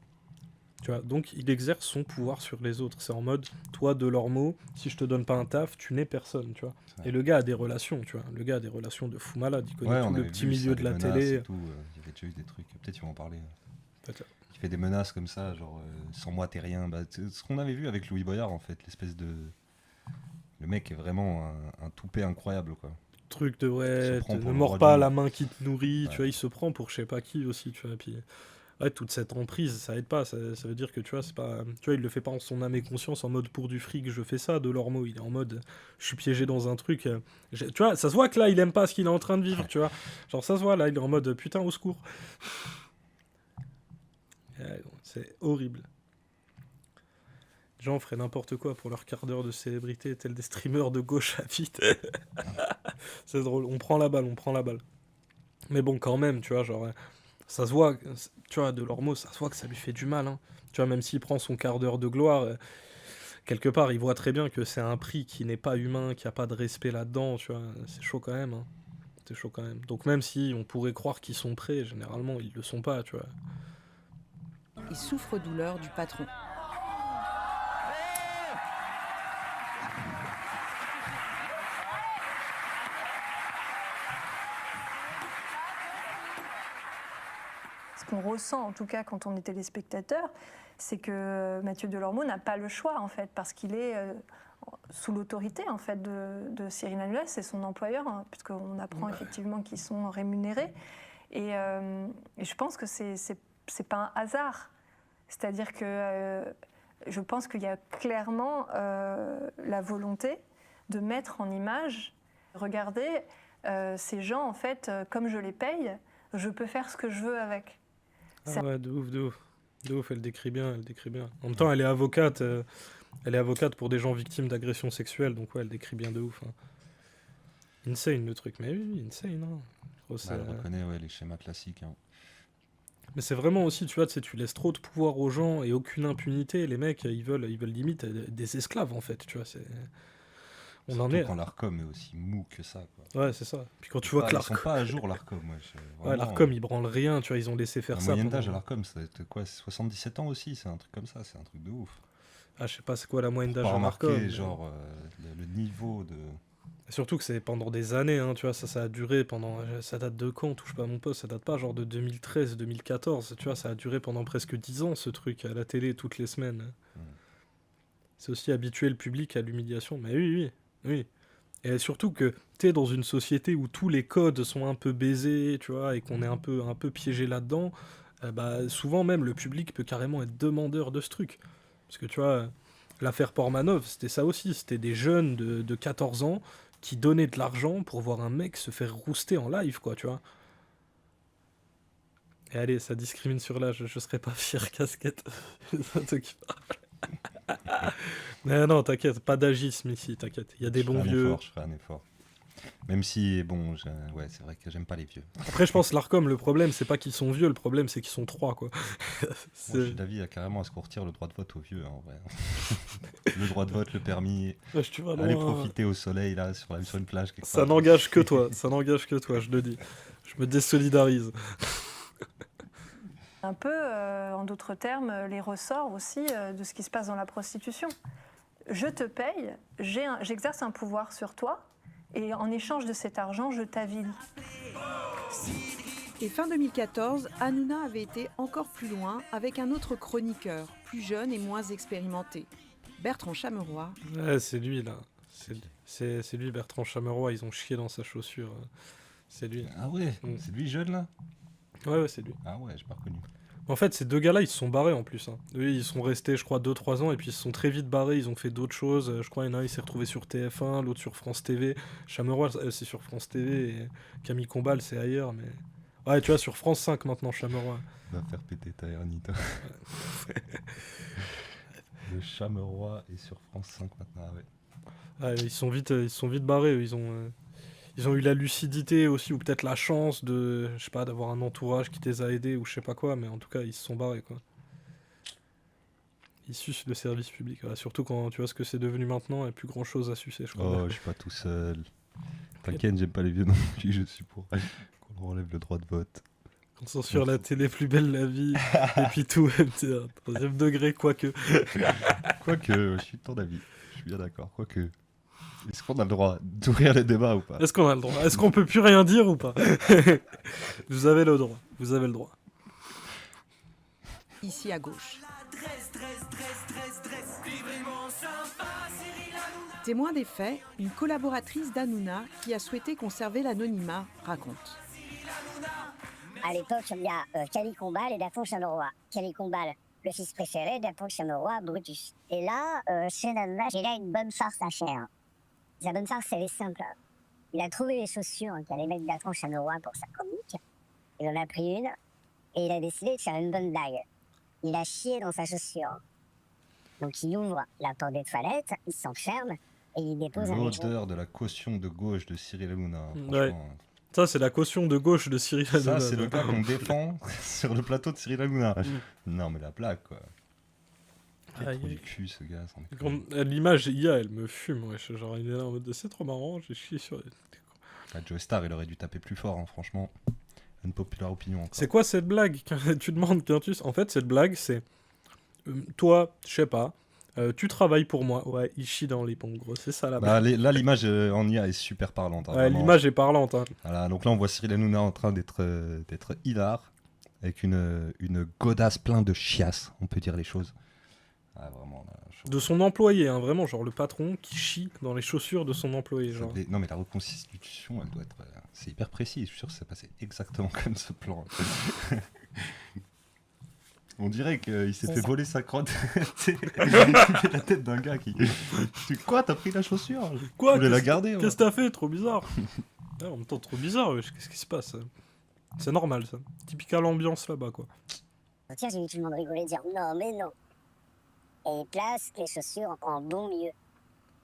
Tu vois, donc il exerce son pouvoir sur les autres. C'est en mode, toi, Delormeau, si je te donne pas un taf, tu n'es personne, tu vois. Et le gars a des relations, tu vois. Le gars a des relations de fou malade. Il connaît tout le petit milieu de la télé. Il y avait déjà eu des trucs. Peut-être ils vont en parler. Peut-être. Il fait des menaces comme ça, genre sans moi t'es rien. Bah, ce qu'on avait vu avec Louis Boyard, en fait, l'espèce de. Le mec est vraiment un toupet incroyable, quoi. Truc de ouais, ne le mords roi pas du la monde. main qui te nourrit, Ouais. tu vois, il se prend pour je sais pas qui aussi, tu vois. Puis ouais, toute cette emprise, ça aide pas. Ça veut dire que tu vois, c'est pas, tu vois, il le fait pas en son âme et conscience, en mode pour du fric, je fais ça. Delormeau, il est en mode, je suis piégé dans un truc. Tu vois, ça se voit que là, il aime pas ce qu'il est en train de vivre, tu vois. Genre ça se voit là, il est en mode putain au secours. Ouais, c'est horrible. Les gens feraient n'importe quoi pour leur quart d'heure de célébrité, tels des streamers de gauche à vite. C'est drôle, on prend la balle, on prend la balle. Mais bon, quand même, tu vois, genre, ça se voit, tu vois, Delormeau, ça se voit que ça lui fait du mal, hein. Tu vois, même s'il prend son quart d'heure de gloire, quelque part, il voit très bien que c'est un prix qui n'est pas humain, qu'il n'y a pas de respect là-dedans, tu vois. C'est chaud quand même, hein. C'est chaud quand même. Donc même si on pourrait croire qu'ils sont prêts, généralement, ils le sont pas, tu vois. Et souffre-douleur du patron. Ce qu'on ressent, en tout cas, quand on est téléspectateur, c'est que Mathieu Delormeau n'a pas le choix, en fait, parce qu'il est sous l'autorité, en fait, de Cyril Hanouna, c'est son employeur, hein, puisqu'on apprend effectivement qu'ils sont rémunérés. Et je pense que c'est pas un hasard. C'est-à-dire que je pense qu'il y a clairement la volonté de mettre en image, regardez, ces gens, en fait, comme je les paye, je peux faire ce que je veux avec. Ah ouais, de ouf, de ouf. De ouf, elle décrit bien, elle décrit bien. En même temps, elle est avocate pour des gens victimes d'agressions sexuelles, donc ouais, elle décrit bien de ouf, hein. Insane le truc, mais oui, insane, hein. Gros, Elle reconnaît les schémas classiques, hein. Mais c'est vraiment aussi, tu vois, tu laisses trop de pouvoir aux gens et aucune impunité. Les mecs, ils veulent limite des esclaves, en fait, tu vois. On en Surtout est. quand l'Arcom est aussi mou que ça, quoi. Ouais, c'est ça. Puis quand tu vois que Ils sont pas à jour, l'Arcom. Ouais, l'Arcom, ils branlent rien, tu vois, ils ont laissé faire La ça. moyenne d'âge à l'Arcom, ça doit être quoi, 77 ans aussi, c'est un truc comme ça, c'est un truc de ouf. Ah, je sais pas, c'est quoi la moyenne Pour d'âge pas à l'Arcom. remarquer, genre, le niveau de... Surtout que c'est pendant des années, hein, tu vois, ça a duré pendant... Ça date de quand, touche pas à mon poste, ça date pas genre de 2013, 2014, tu vois, ça a duré pendant presque 10 ans, ce truc, à la télé, toutes les semaines. C'est aussi habituer le public à l'humiliation, mais oui, oui, oui. Et surtout que t'es dans une société où tous les codes sont un peu baisés, tu vois, et qu'on est un peu piégé là-dedans, bah, souvent même le public peut carrément être demandeur de ce truc. Parce que tu vois, l'affaire Portmanov, c'était ça aussi, c'était des jeunes de 14 ans qui donnaient de l'argent pour voir un mec se faire rouster en live, quoi, tu vois. Et allez, ça discrimine sur l'âge, je serais pas fier, casquette. C'est un truc qui parle. Mais non, t'inquiète, pas d'agisme ici, t'inquiète. Il y a des bons vieux. Je ferai un effort. Même si, bon, ouais, c'est vrai que j'aime pas les vieux. Après, je pense l'Arcom, le problème, c'est pas qu'ils sont vieux, le problème, c'est qu'ils sont 3, quoi. Moi, je suis d'avis carrément à ce qu'on retire le droit de vote aux vieux, hein, en vrai. Le droit de vote, le permis. Wesh, tu vas Aller loin. profiter au soleil, là, sur une plage. Quelque Ça part. n'engage que toi, ça n'engage que toi, je le dis. Je me désolidarise. Un peu, en d'autres termes, les ressorts aussi de ce qui se passe dans la prostitution. Je te paye, j'exerce un pouvoir sur toi, et en échange de cet argent, je t'avilie. Et fin 2014, Hanouna avait été encore plus loin avec un autre chroniqueur, plus jeune et moins expérimenté, Bertrand Chameroy. Ouais, c'est lui, là. C'est lui, Bertrand Chameroy, ils ont chié dans sa chaussure. C'est lui. Ah ouais, c'est lui jeune, là? Ouais, c'est lui. Ah ouais, j'ai pas reconnu. En fait, ces deux gars-là, ils se sont barrés en plus, hein. Eux, ils sont restés, je crois, 2-3 ans, et puis ils se sont très vite barrés, ils ont fait d'autres choses. Je crois qu'il y en a un, il s'est retrouvé sur TF1, l'autre sur France TV. Chameroy, c'est sur France TV, et Camille Combal, c'est ailleurs, mais... Ouais, tu vois, sur France 5 maintenant, Chameroy. Va faire péter ta hernie, toi. Le Chameroy est sur France 5 maintenant, ouais. Ouais, ils se sont vite barrés, eux. Ils ont eu la lucidité aussi, ou peut-être la chance de, je sais pas, d'avoir un entourage qui les a aidés, ou je sais pas quoi, mais en tout cas, ils se sont barrés, quoi. Ils sucent le service public, ouais. Surtout quand tu vois ce que c'est devenu maintenant, il n'y a plus grand-chose à sucer, je crois. Oh, je suis pas tout seul. T'inquiète, j'aime pas les vieux non plus, je suis pour qu'on enlève le droit de vote. Quand sont sur la télé, plus belle la vie, et puis tout, troisième degré, quoique. Quoique, je suis de ton avis, je suis bien d'accord, quoique. Est-ce qu'on a le droit d'ouvrir les débats ou pas? Est-ce qu'on a le droit? Est-ce qu'on peut plus rien dire ou pas? Vous avez le droit, vous avez le droit. Ici à gauche. Témoin des faits, une collaboratrice d'Hanouna qui a souhaité conserver l'anonymat raconte. À l'époque, il y a Camille Combal et Bertrand Chameroy. Camille Combal, le fils préféré, Bertrand Chameroy, Brutus. Et là, chez Hanouna, il a une bonne farce à faire. Sa bonne farce, elle est simple. Il a trouvé les chaussures qu'allait mettre Bertrand Chameroy pour sa chronique. Il en a pris une et il a décidé de faire une bonne blague. Il a chié dans sa chaussure. Donc il ouvre la porte des toilettes, il s'enferme et il dépose un L'odeur de la caution de gauche de Cyril Hanouna, Ouais. franchement. Ça, c'est la caution de gauche de Cyril Ça, Hanouna. c'est le gars qu'on défend sur le plateau de Cyril Hanouna. Non, mais la blague, quoi. Il est Aïe, trop aïe. du cul, ce gars. sans déconner. L'image IA, elle me fume, wesh. Genre, il est là en mode de, c'est trop marrant, j'ai chié sur... Ah, Joe Star, il aurait dû taper plus fort, hein, franchement. Une populaire opinion. Encore. C'est quoi cette blague? Tu demandes, Quintus. En fait, cette blague, c'est... toi, je sais pas, tu travailles pour moi. Ouais, il chie dans les pompes, gros. C'est ça, la Bah, blague. là, l'image en IA est super parlante. Hein, Ouais, vraiment. l'image est parlante, hein. Voilà, donc là, on voit Cyril Hanouna en train d'être hilar, avec une godasse plein de chiasse, on peut dire les choses. Ah, vraiment, là, De son employé, hein, vraiment, genre le patron qui chie dans les chaussures de son employé, genre. Non, mais la reconstitution, elle doit être... c'est hyper précis, je suis sûr que ça passait exactement comme ce plan. On dirait qu'il s'est fait voler sa crotte. Il fait la tête d'un gars qui... Quoi, t'as pris la chaussure? Quoi? Tu voulais la garder? Qu'est-ce que t'as fait? Trop bizarre. Ouais, en même temps, trop bizarre, wesh. Qu'est-ce qui se passe? C'est normal, ça. Typical ambiance là-bas, quoi. Tiens, j'ai vu tout le monde rigoler, dire non, mais non. Et il place les chaussures en bon milieu.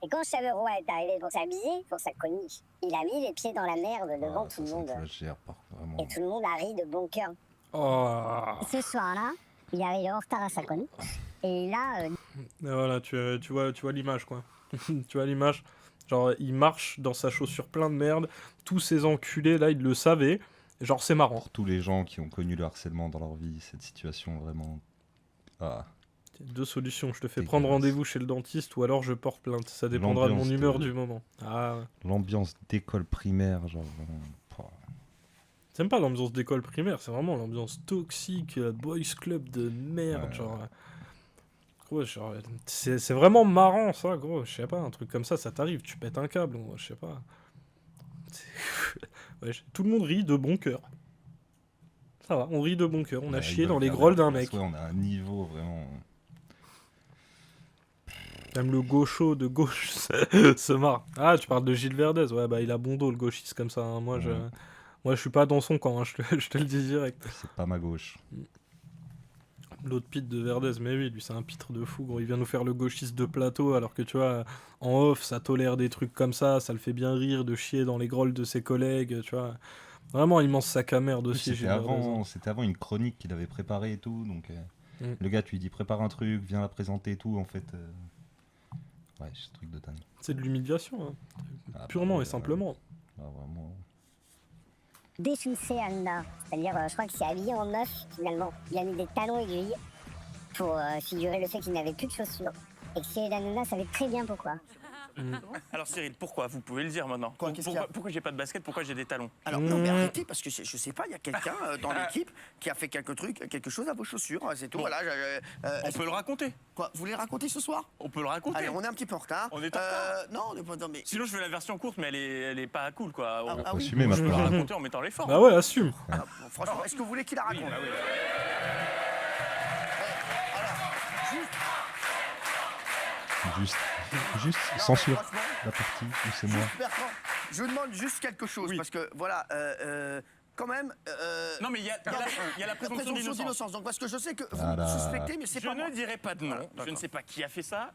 Et quand Chameroy est arrivé pour s'habiller, pour sa conique, il a mis les pieds dans la merde devant tout le monde. Gère, vraiment. Et tout le monde a ri de bon cœur. Oh. Ce soir-là, il est arrivé en retard à sa conique. Et là, Et voilà, tu vois l'image, quoi. Tu vois l'image. Genre, il marche dans sa chaussure plein de merde. Tous ces enculés, là, ils le savaient. Genre, c'est marrant. Pour tous les gens qui ont connu le harcèlement dans leur vie, cette situation vraiment... Ah, Deux solutions. Je te fais Dégueulasse. prendre rendez-vous chez le dentiste ou alors je porte plainte. Ça dépendra de mon L'ambiance humeur de- du moment. Ah, ouais. l'ambiance d'école primaire, genre... vraiment, pouah. C'est même pas l'ambiance d'école primaire, c'est vraiment l'ambiance toxique, boys club de merde, Ouais. genre... Gros, genre, c'est vraiment marrant, ça, gros. Je sais pas, un truc comme ça t'arrive, tu pètes un câble, gros, je sais pas. Ouais, tout le monde rit de bon cœur. Ça va, on rit de bon cœur, on a Ouais, chié ils dans veulent les faire grolles de la d'un place, mec. ouais, on a un niveau vraiment... Même le gaucho de gauche se marre. Ah, tu parles de Gilles Verdez, ouais, bah il a bon dos, le gauchiste, comme ça. Hein. Moi, je suis pas dans son camp, hein, je te le dis direct. C'est pas ma gauche. L'autre pite de Verdez, mais oui, lui c'est un pitre de fou, gros. Il vient nous faire le gauchiste de plateau, alors que tu vois, en off, ça tolère des trucs comme ça le fait bien rire de chier dans les grolles de ses collègues, tu vois. Vraiment immense sac à merde aussi, C'était Gilles Verdez. c'était avant une chronique qu'il avait préparée et tout, donc Mm. le gars tu lui dis prépare un truc, viens la présenter et tout, en fait... Ouais, c'est un truc de dingue. C'est de l'humiliation, hein. Ah, Purement bah, et simplement. ah, vraiment. déchaussé Hanouna. C'est-à-dire, je crois qu'il s'est habillé en meuf, finalement. Il a mis des talons aiguilles pour figurer le fait qu'il n'avait plus de chaussures. Et que Cyril Hanouna savait très bien pourquoi. Alors Cyril, pourquoi? Vous pouvez le dire maintenant. Quoi, qu'est-ce qu'il y a Pourquoi j'ai pas de basket? Pourquoi j'ai des talons? Alors non mais arrêtez parce que je sais pas, il y a quelqu'un dans l'équipe qui a fait quelque chose à vos chaussures, c'est tout. Bon. Voilà. On peut le raconter. Quoi, vous voulez le raconter ce soir? On peut le raconter. Allez, on est un petit peu en retard. On est en retard. Non, on est pas. Non, mais Sinon je fais la version courte, mais elle est pas cool quoi. Ah, On ah oui. Assumez je peux la maintenant. raconter en mettant les formes. Bah ouais, assume. ah, bon, franchement, est-ce que vous voulez qu'il la raconte? Oui, bah oui. Juste censure la partie où c'est moi. Juste, Bertrand, je demande juste quelque chose Oui. parce que voilà, quand même. Non mais il y a la présomption d'innocence. Donc parce que je sais que vous Voilà. me suspectez, mais c'est Je pas moi. ne dirai pas de nom. Voilà, Je ne d'accord. sais pas qui a fait ça.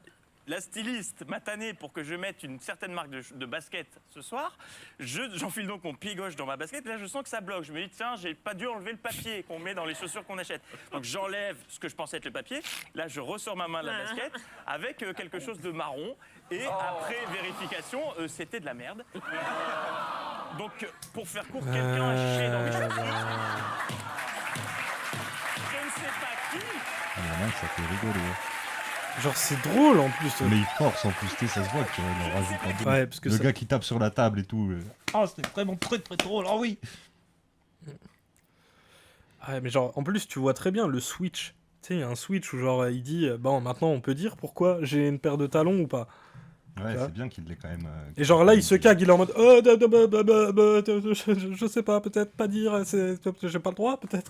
La styliste m'a tanné pour que je mette une certaine marque de basket ce soir. J'enfile donc mon pied gauche dans ma basket. Et là, je sens que ça bloque. Je me dis, tiens, j'ai pas dû enlever le papier qu'on met dans les chaussures qu'on achète. Donc, j'enlève ce que je pensais être le papier. Là, je ressors ma main de la basket avec quelque chose de marron. Et après vérification, c'était de la merde. Donc, pour faire court, quelqu'un a chié dans mes chaussures. Je ne sais pas qui. Ah, mais là, ça fait rigoler. Genre, c'est drôle en plus. Mais il force en plus, tu sais, ça se voit qu'il en rajoute pas deux. Ouais, parce que Le ça- gars qui tape sur la table et tout. Ah, c'était vraiment très très drôle, oh oui! Ouais, mais genre, en plus, tu vois très bien le switch. Tu sais, il y a un switch où genre, il dit, bon, maintenant, on peut dire pourquoi j'ai une paire de talons ou pas. Ouais, Tu vois c'est bien qu'il l'ait quand même. Et genre là, il se cague, il est en mode, je sais pas, peut-être pas dire, j'ai pas le droit, peut-être.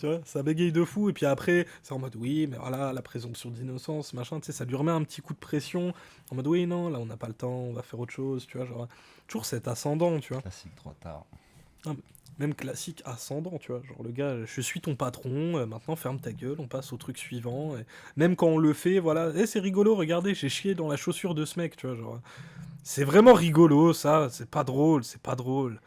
Tu vois, ça bégaye de fou, et puis après, c'est en mode, oui, mais voilà, la présomption d'innocence, machin, tu sais, ça lui remet un petit coup de pression, en mode, oui, non, là, on n'a pas le temps, on va faire autre chose, tu vois, genre, toujours cet ascendant, tu vois. Classique trop tard. Même classique ascendant, tu vois. Genre, le gars, je suis ton patron, maintenant ferme ta gueule, on passe au truc suivant. Et même quand on le fait, voilà, c'est rigolo, regardez, j'ai chié dans la chaussure de ce mec, tu vois. Genre, c'est vraiment rigolo, ça, c'est pas drôle, c'est pas drôle.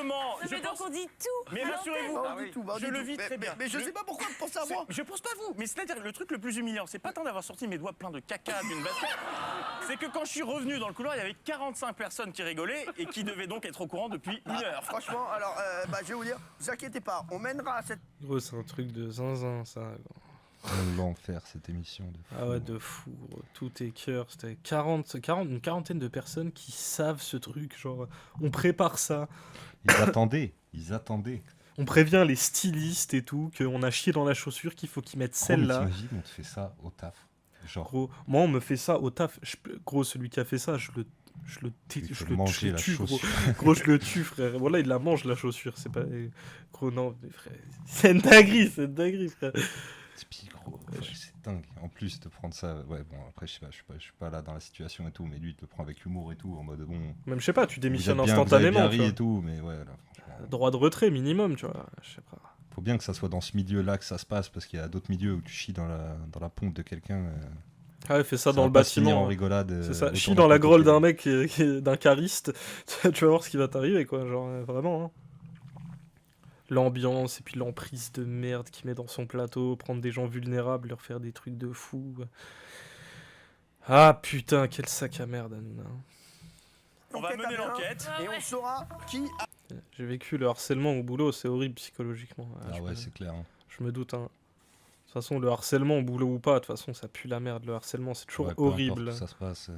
simplement, je Mais donc pense... on dit tout. Mais à rassurez-vous, l'antenne. On dit tout, bah, on je dit le tout. vis très bien. Mais je sais pas pourquoi vous pensez à moi. Je pense pas vous, mais c'est-à-dire le truc le plus humiliant, c'est pas tant d'avoir sorti mes doigts pleins de caca d'une basket, c'est que quand je suis revenu dans le couloir, il y avait 45 personnes qui rigolaient et qui devaient donc être au courant depuis une heure. Franchement, alors, je vais vous dire, vous inquiétez pas, on mènera cette... Gros, c'est un truc de zinzin, ça. L'enfer, cette émission de fou. Ah ouais, de fou, gros. Tout est cœur. C'était une quarantaine de personnes qui savent ce truc. Genre, on prépare ça. Ils attendaient. On prévient les stylistes et tout qu'on a chié dans la chaussure, qu'il faut qu'ils mettent celle-là. T'imagines, on te fait ça au taf. Genre, Gros, moi, on me fait ça au taf. Gros, celui qui a fait ça, je le il faut je le manger la tue, gros. chaussure. Gros, je le tue, frère. Voilà, il la mange, la chaussure. C'est pas... Gros, non, mais frère... C'est une dinguerie, frère. Typique, gros. Ouais, c'est dingue. En plus de prendre ça, ouais, bon, après, je sais pas, je suis pas là dans la situation et tout, mais lui, il te le prend avec humour et tout, en mode bon. Même, je sais pas, tu démissionnes vous avez instantanément, bien tu ri vois. et tout, mais ouais, là, franchement. Droit de retrait minimum, tu vois. Je sais pas. Faut bien que ça soit dans ce milieu-là que ça se passe, parce qu'il y a d'autres milieux où tu chies dans la pompe de quelqu'un. Ah ouais, fais ça dans va le pas se finir bâtiment. en rigolade. C'est ça. autour Chie d'un dans la plateau grolle télé. d'un mec, d'un cariste. Tu vas voir ce qui va t'arriver, quoi. Genre, vraiment. Hein. L'ambiance et puis l'emprise de merde qu'il met dans son plateau, prendre des gens vulnérables, leur faire des trucs de fou. Ah putain, quel sac à merde, Hanouna. On va mener l'enquête. Et on saura qui a... J'ai vécu le harcèlement au boulot, c'est horrible psychologiquement. Ah je ouais, me- c'est clair. Hein. Je me doute, hein. De toute façon, le harcèlement au boulot ou pas, de toute façon, ça pue la merde. Le harcèlement, c'est toujours Ouais, peu importe horrible. où ça se passe.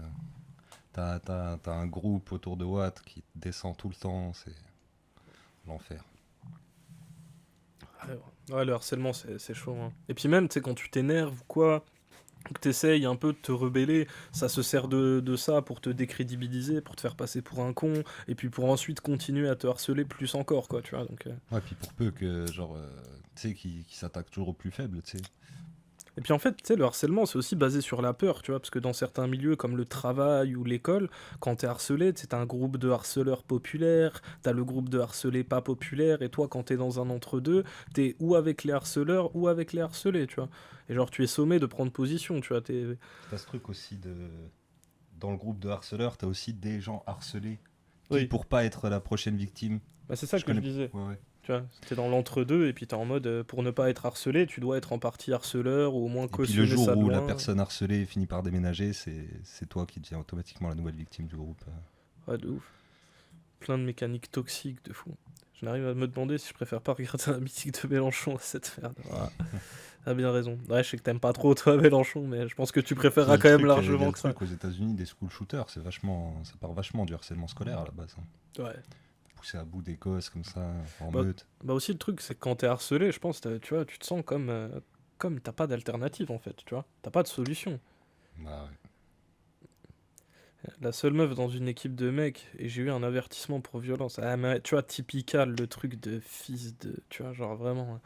T'as un groupe autour de Watt qui descend tout le temps, c'est l'enfer. Ouais, le harcèlement, c'est chaud. Hein. Et puis même, tu sais, quand tu t'énerves ou quoi, que t'essayes un peu de te rebeller, ça se sert de ça pour te décrédibiliser, pour te faire passer pour un con, et puis pour ensuite continuer à te harceler plus encore, quoi, tu vois. Donc, Ouais, puis pour peu que, genre, tu sais, qui s'attaque toujours au plus faible, tu sais. Et puis en fait, tu sais, le harcèlement, c'est aussi basé sur la peur, tu vois, parce que dans certains milieux comme le travail ou l'école, quand t'es harcelé, tu sais, t'as un groupe de harceleurs populaires, t'as le groupe de harcelés pas populaires, et toi, quand t'es dans un entre-deux, t'es ou avec les harceleurs ou avec les harcelés, tu vois. Et genre, tu es sommé de prendre position, tu vois. T'as ce truc aussi de... Dans le groupe de harceleurs, t'as aussi des gens harcelés qui, Oui. pour pas être la prochaine victime... Bah, c'est ça que je disais. Ouais, ouais. Tu vois, t'es dans l'entre-deux, et puis t'es en mode, pour ne pas être harcelé, tu dois être en partie harceleur, ou au moins Et puis cautionner le jour ça de où la loin. personne harcelée finit par déménager, c'est toi qui deviens automatiquement la nouvelle victime du groupe. Ouais, de ouf. Plein de mécaniques toxiques, de fou. Je n'arrive à me demander si je préfère pas regarder la mythique de Mélenchon à cette merde. Voilà. T'as bien raison. Ouais, je sais que t'aimes pas trop, toi, Mélenchon, mais je pense que tu préféreras quand même largement que ça. Le truc aux États-Unis des school shooters, ça part vachement du harcèlement scolaire à la base. Hein. Ouais. Pousser à bout des gosses comme ça, en Bah, meute. Bah aussi, le truc, c'est que quand t'es harcelé, je pense, tu vois, tu te sens comme t'as pas d'alternative, en fait, tu vois. T'as pas de solution. Bah ouais. La seule meuf dans une équipe de mecs, et j'ai eu un avertissement pour violence. Ah, mais tu vois, typical, le truc de fils de... Tu vois, genre vraiment...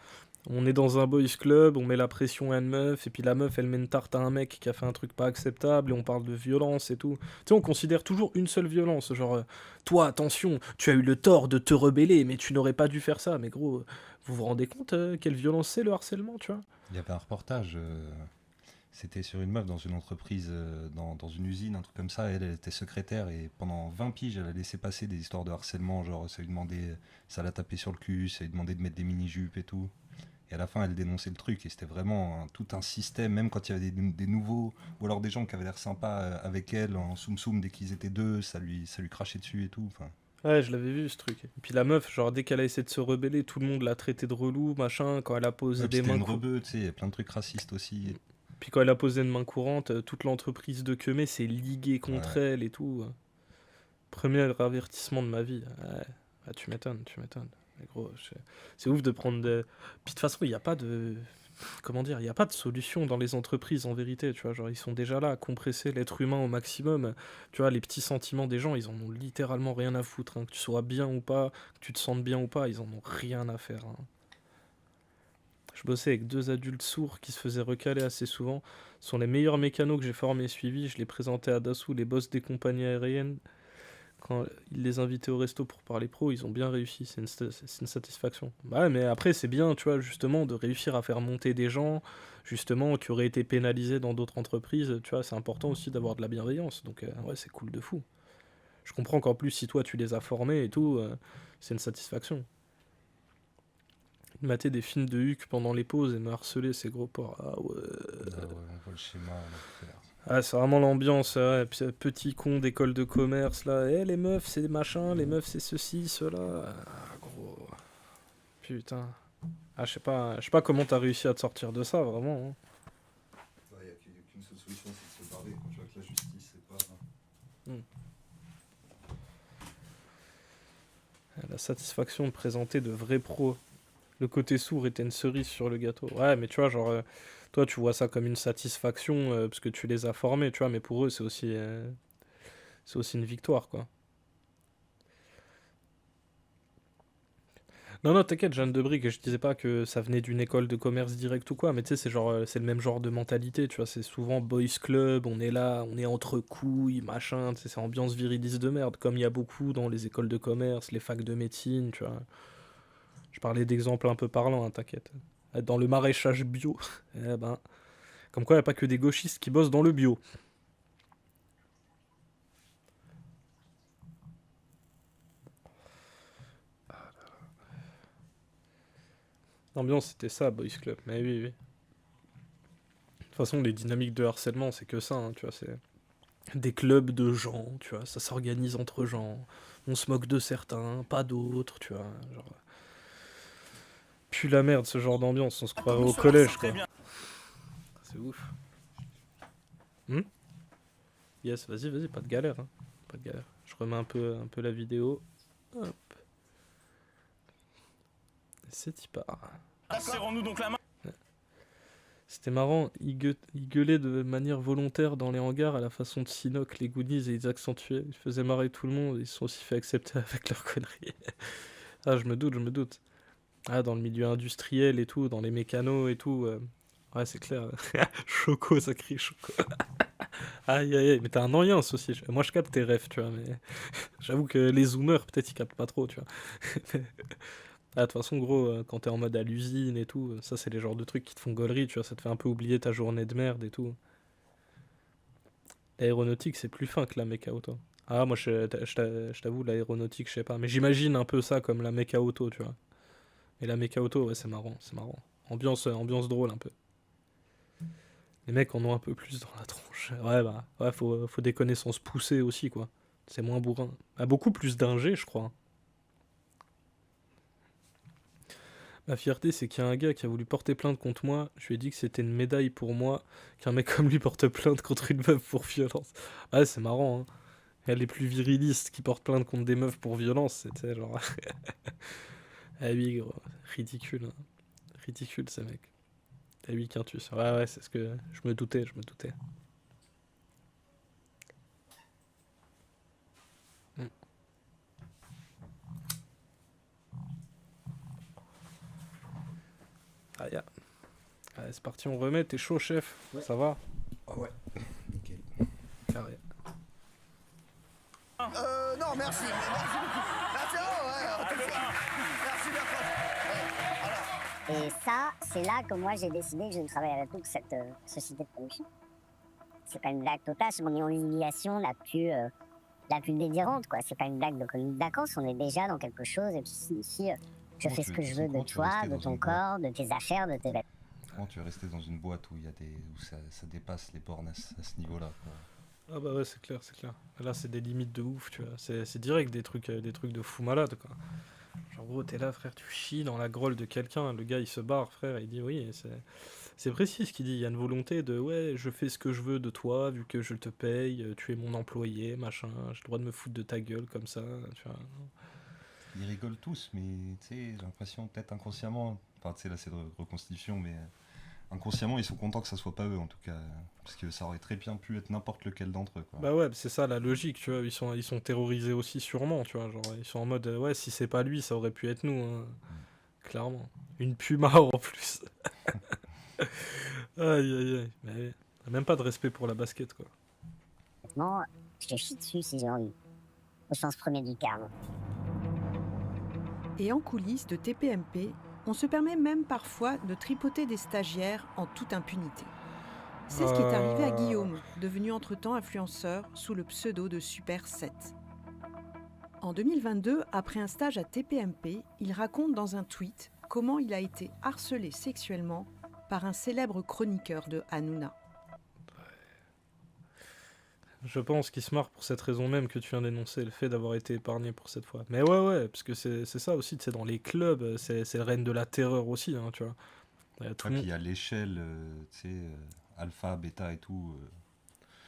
On est dans un boys club, on met la pression à une meuf, et puis la meuf, elle met une tarte à un mec qui a fait un truc pas acceptable, et on parle de violence et tout. Tu sais, on considère toujours une seule violence, genre, toi, attention, tu as eu le tort de te rebeller, mais tu n'aurais pas dû faire ça. Mais gros, vous vous rendez compte quelle violence c'est, le harcèlement, tu vois? Il y avait un reportage, c'était sur une meuf dans une entreprise, dans une usine, un truc comme ça. Elle était secrétaire et pendant 20 piges, elle a laissé passer des histoires de harcèlement, genre ça lui demandait, ça l'a tapé sur le cul, ça lui demandait de mettre des mini-jupes et tout. Et à la fin, elle dénonçait le truc et c'était vraiment tout un système, même quand il y avait des nouveaux, ou alors des gens qui avaient l'air sympas avec elle, en soum-soum, dès qu'ils étaient deux, ça lui crachait dessus et tout. Enfin. Ouais, je l'avais vu ce truc. Et puis la meuf, genre dès qu'elle a essayé de se rebeller, tout le monde l'a traité de relou, machin. Quand elle a posé Ouais, puis des c'était mains, une rebeu, tu sais, il y a plein de trucs racistes aussi. puis quand elle a posé une main courante, toute l'entreprise de Kemé s'est liguée contre elle et tout. Premier avertissement de ma vie. Ouais. Ah, tu m'étonnes. Mais gros, c'est ouf de prendre des... Puis de toute façon, il n'y a pas de... Comment dire, il n'y a pas de solution dans les entreprises en vérité, tu vois, genre ils sont déjà là à compresser l'être humain au maximum, tu vois, les petits sentiments des gens, ils en ont littéralement rien à foutre, hein. Que tu sois bien ou pas, que tu te sentes bien ou pas, ils en ont rien à faire, hein. Je bossais avec 2 adultes sourds qui se faisaient recaler assez souvent, ce sont les meilleurs mécanos que j'ai formés et suivis, je les présentais à Dassault, les boss des compagnies aériennes, quand ils les invitaient au resto pour parler pro, ils ont bien réussi, c'est une satisfaction. Bah ouais, mais après c'est bien, tu vois, justement, de réussir à faire monter des gens, justement, qui auraient été pénalisés dans d'autres entreprises, tu vois, c'est important aussi d'avoir de la bienveillance, donc ouais, c'est cool de fou. Je comprends qu'en plus, si toi, tu les as formés et tout, c'est une satisfaction. Mater des films de Huck pendant les pauses et me harceler, ces gros porcs. Ah ouais. Ah ouais, on voit le schéma, on a fait l'air. Ah, c'est vraiment l'ambiance, ouais. Petit con d'école de commerce, là. Eh, les meufs, c'est machin, les meufs, c'est ceci, cela. Ah, gros. Putain. Ah, je sais pas comment t'as réussi à te sortir de ça, vraiment. Hein. Il n'y a qu'une seule solution, c'est de se barrer. Quand tu vois que la justice, c'est pas. La satisfaction de présenter de vrais pros. Le côté sourd était une cerise sur le gâteau. Ouais, mais tu vois, genre, toi, tu vois ça comme une satisfaction parce que tu les as formés, tu vois, mais pour eux, c'est aussi une victoire, quoi. Non, non, t'inquiète, Jeanne de Brigue, je disais pas que ça venait d'une école de commerce direct ou quoi, mais tu sais, c'est genre, c'est le même genre de mentalité, tu vois, c'est souvent boys club, on est là, on est entre couilles, machin, tu sais, c'est ambiance viriliste de merde, comme il y a beaucoup dans les écoles de commerce, les facs de médecine, tu vois. Je parlais d'exemples un peu parlants, hein, t'inquiète. Dans le maraîchage bio, eh ben, comme quoi il n'y a pas que des gauchistes qui bossent dans le bio. L'ambiance c'était ça, Boys Club, mais oui, oui. De toute façon, les dynamiques de harcèlement, c'est que ça, hein, tu vois, c'est des clubs de gens, tu vois, ça s'organise entre gens, on se moque de certains, pas d'autres, tu vois, genre... Pue la merde, ce genre d'ambiance, on se croirait au collège, quoi. C'est ouf. Yes, vas-y, pas de galère, hein. Pas de galère. Je remets un peu la vidéo. Hop. C'est y part. Serrons-nous donc la main. C'était marrant, ils gueulaient de manière volontaire dans les hangars à la façon de Sinoc, les Goonies, et ils accentuaient. Ils faisaient marrer tout le monde, ils se sont aussi fait accepter avec leurs conneries. Ah, je me doute. Ah, dans le milieu industriel et tout, dans les mécanos et tout. Ouais, c'est clair. Choco, ça crie Choco. Aïe, aïe, aïe, mais t'es un ancien aussi. Moi, je capte tes rêves, tu vois, mais j'avoue que les zoomers, peut-être, ils captent pas trop, tu vois. Ah, de toute façon, gros, quand t'es en mode à l'usine et tout, ça, c'est les genres de trucs qui te font gaulerie, tu vois, ça te fait un peu oublier ta journée de merde et tout. L'aéronautique, c'est plus fin que la méca auto. Ah, moi, je t'avoue, l'aéronautique, je sais pas, mais j'imagine un peu ça comme la méca auto, tu vois. Et la méca auto, ouais, c'est marrant. Ambiance drôle un peu. Les mecs en ont un peu plus dans la tronche. Ouais, bah, ouais, faut des connaissances poussées aussi, quoi. C'est moins bourrin. Ah, beaucoup plus d'ingé, je crois. Ma fierté, c'est qu'il y a un gars qui a voulu porter plainte contre moi. Je lui ai dit que c'était une médaille pour moi qu'un mec comme lui porte plainte contre une meuf pour violence. Ouais, c'est marrant, hein. Il y a les plus virilistes qui portent plainte contre des meufs pour violence, c'était genre... Ah oui, gros, ridicule, hein. Ridicule, ce mec. Ah oui, Quintus. Ouais, c'est ce que... Je me doutais. Ah, yeah. Allez, c'est parti, on remet. T'es chaud, chef? Ouais. Ça va? Ouais, nickel. Carré. Non, merci. Merci beaucoup. Merci, tout de suite. Merci bien. Et ça, c'est là que moi j'ai décidé que je ne travaillerais plus que cette société de production. C'est pas une blague totale, c'est mon humiliation la plus délirante, quoi. C'est pas une blague de colonie de vacances, on est déjà dans quelque chose, et puis ici, je fais ce que je veux de toi, de ton corps, de tes affaires, de tes vêtements. Comment tu es resté dans une boîte où ça dépasse les bornes à ce niveau-là, quoi. Ah bah ouais, c'est clair. Là, c'est des limites de ouf, tu vois. C'est direct des trucs de fou malade, quoi. Genre, gros, t'es là, frère, tu chies dans la grolle de quelqu'un. Le gars, il se barre, frère, il dit oui. C'est précis ce qu'il dit. Il y a une volonté de ouais, je fais ce que je veux de toi, vu que je te paye, tu es mon employé, machin. J'ai le droit de me foutre de ta gueule comme ça, tu vois. Ils rigolent tous, mais tu sais, j'ai l'impression, peut-être inconsciemment, enfin, tu sais, là, c'est de reconstitution, mais inconsciemment, ils sont contents que ça soit pas eux, en tout cas. Parce que ça aurait très bien pu être n'importe lequel d'entre eux, quoi. Bah ouais, c'est ça la logique, tu vois. Ils sont terrorisés aussi, sûrement, tu vois. Genre, ils sont en mode ouais, si c'est pas lui, ça aurait pu être nous, hein. Clairement. Une puma en plus. Aïe. Mais t'as même pas de respect pour la basket, quoi. Honnêtement, je te chie dessus si j'ai envie. Au sens premier du terme. Et en coulisses de TPMP, on se permet même parfois de tripoter des stagiaires en toute impunité. C'est ce qui est arrivé à Guillaume, devenu entre-temps influenceur sous le pseudo de Super 7. En 2022, après un stage à TPMP, il raconte dans un tweet comment il a été harcelé sexuellement par un célèbre chroniqueur de Hanouna. Je pense qu'il se marre pour cette raison même que tu viens d'énoncer, le fait d'avoir été épargné pour cette fois. Mais ouais, parce que c'est ça aussi, tu sais, dans les clubs, c'est le règne de la terreur aussi, hein, tu vois. Tout Ouais, le puis monde. il y a l'échelle, tu sais, alpha, bêta et tout.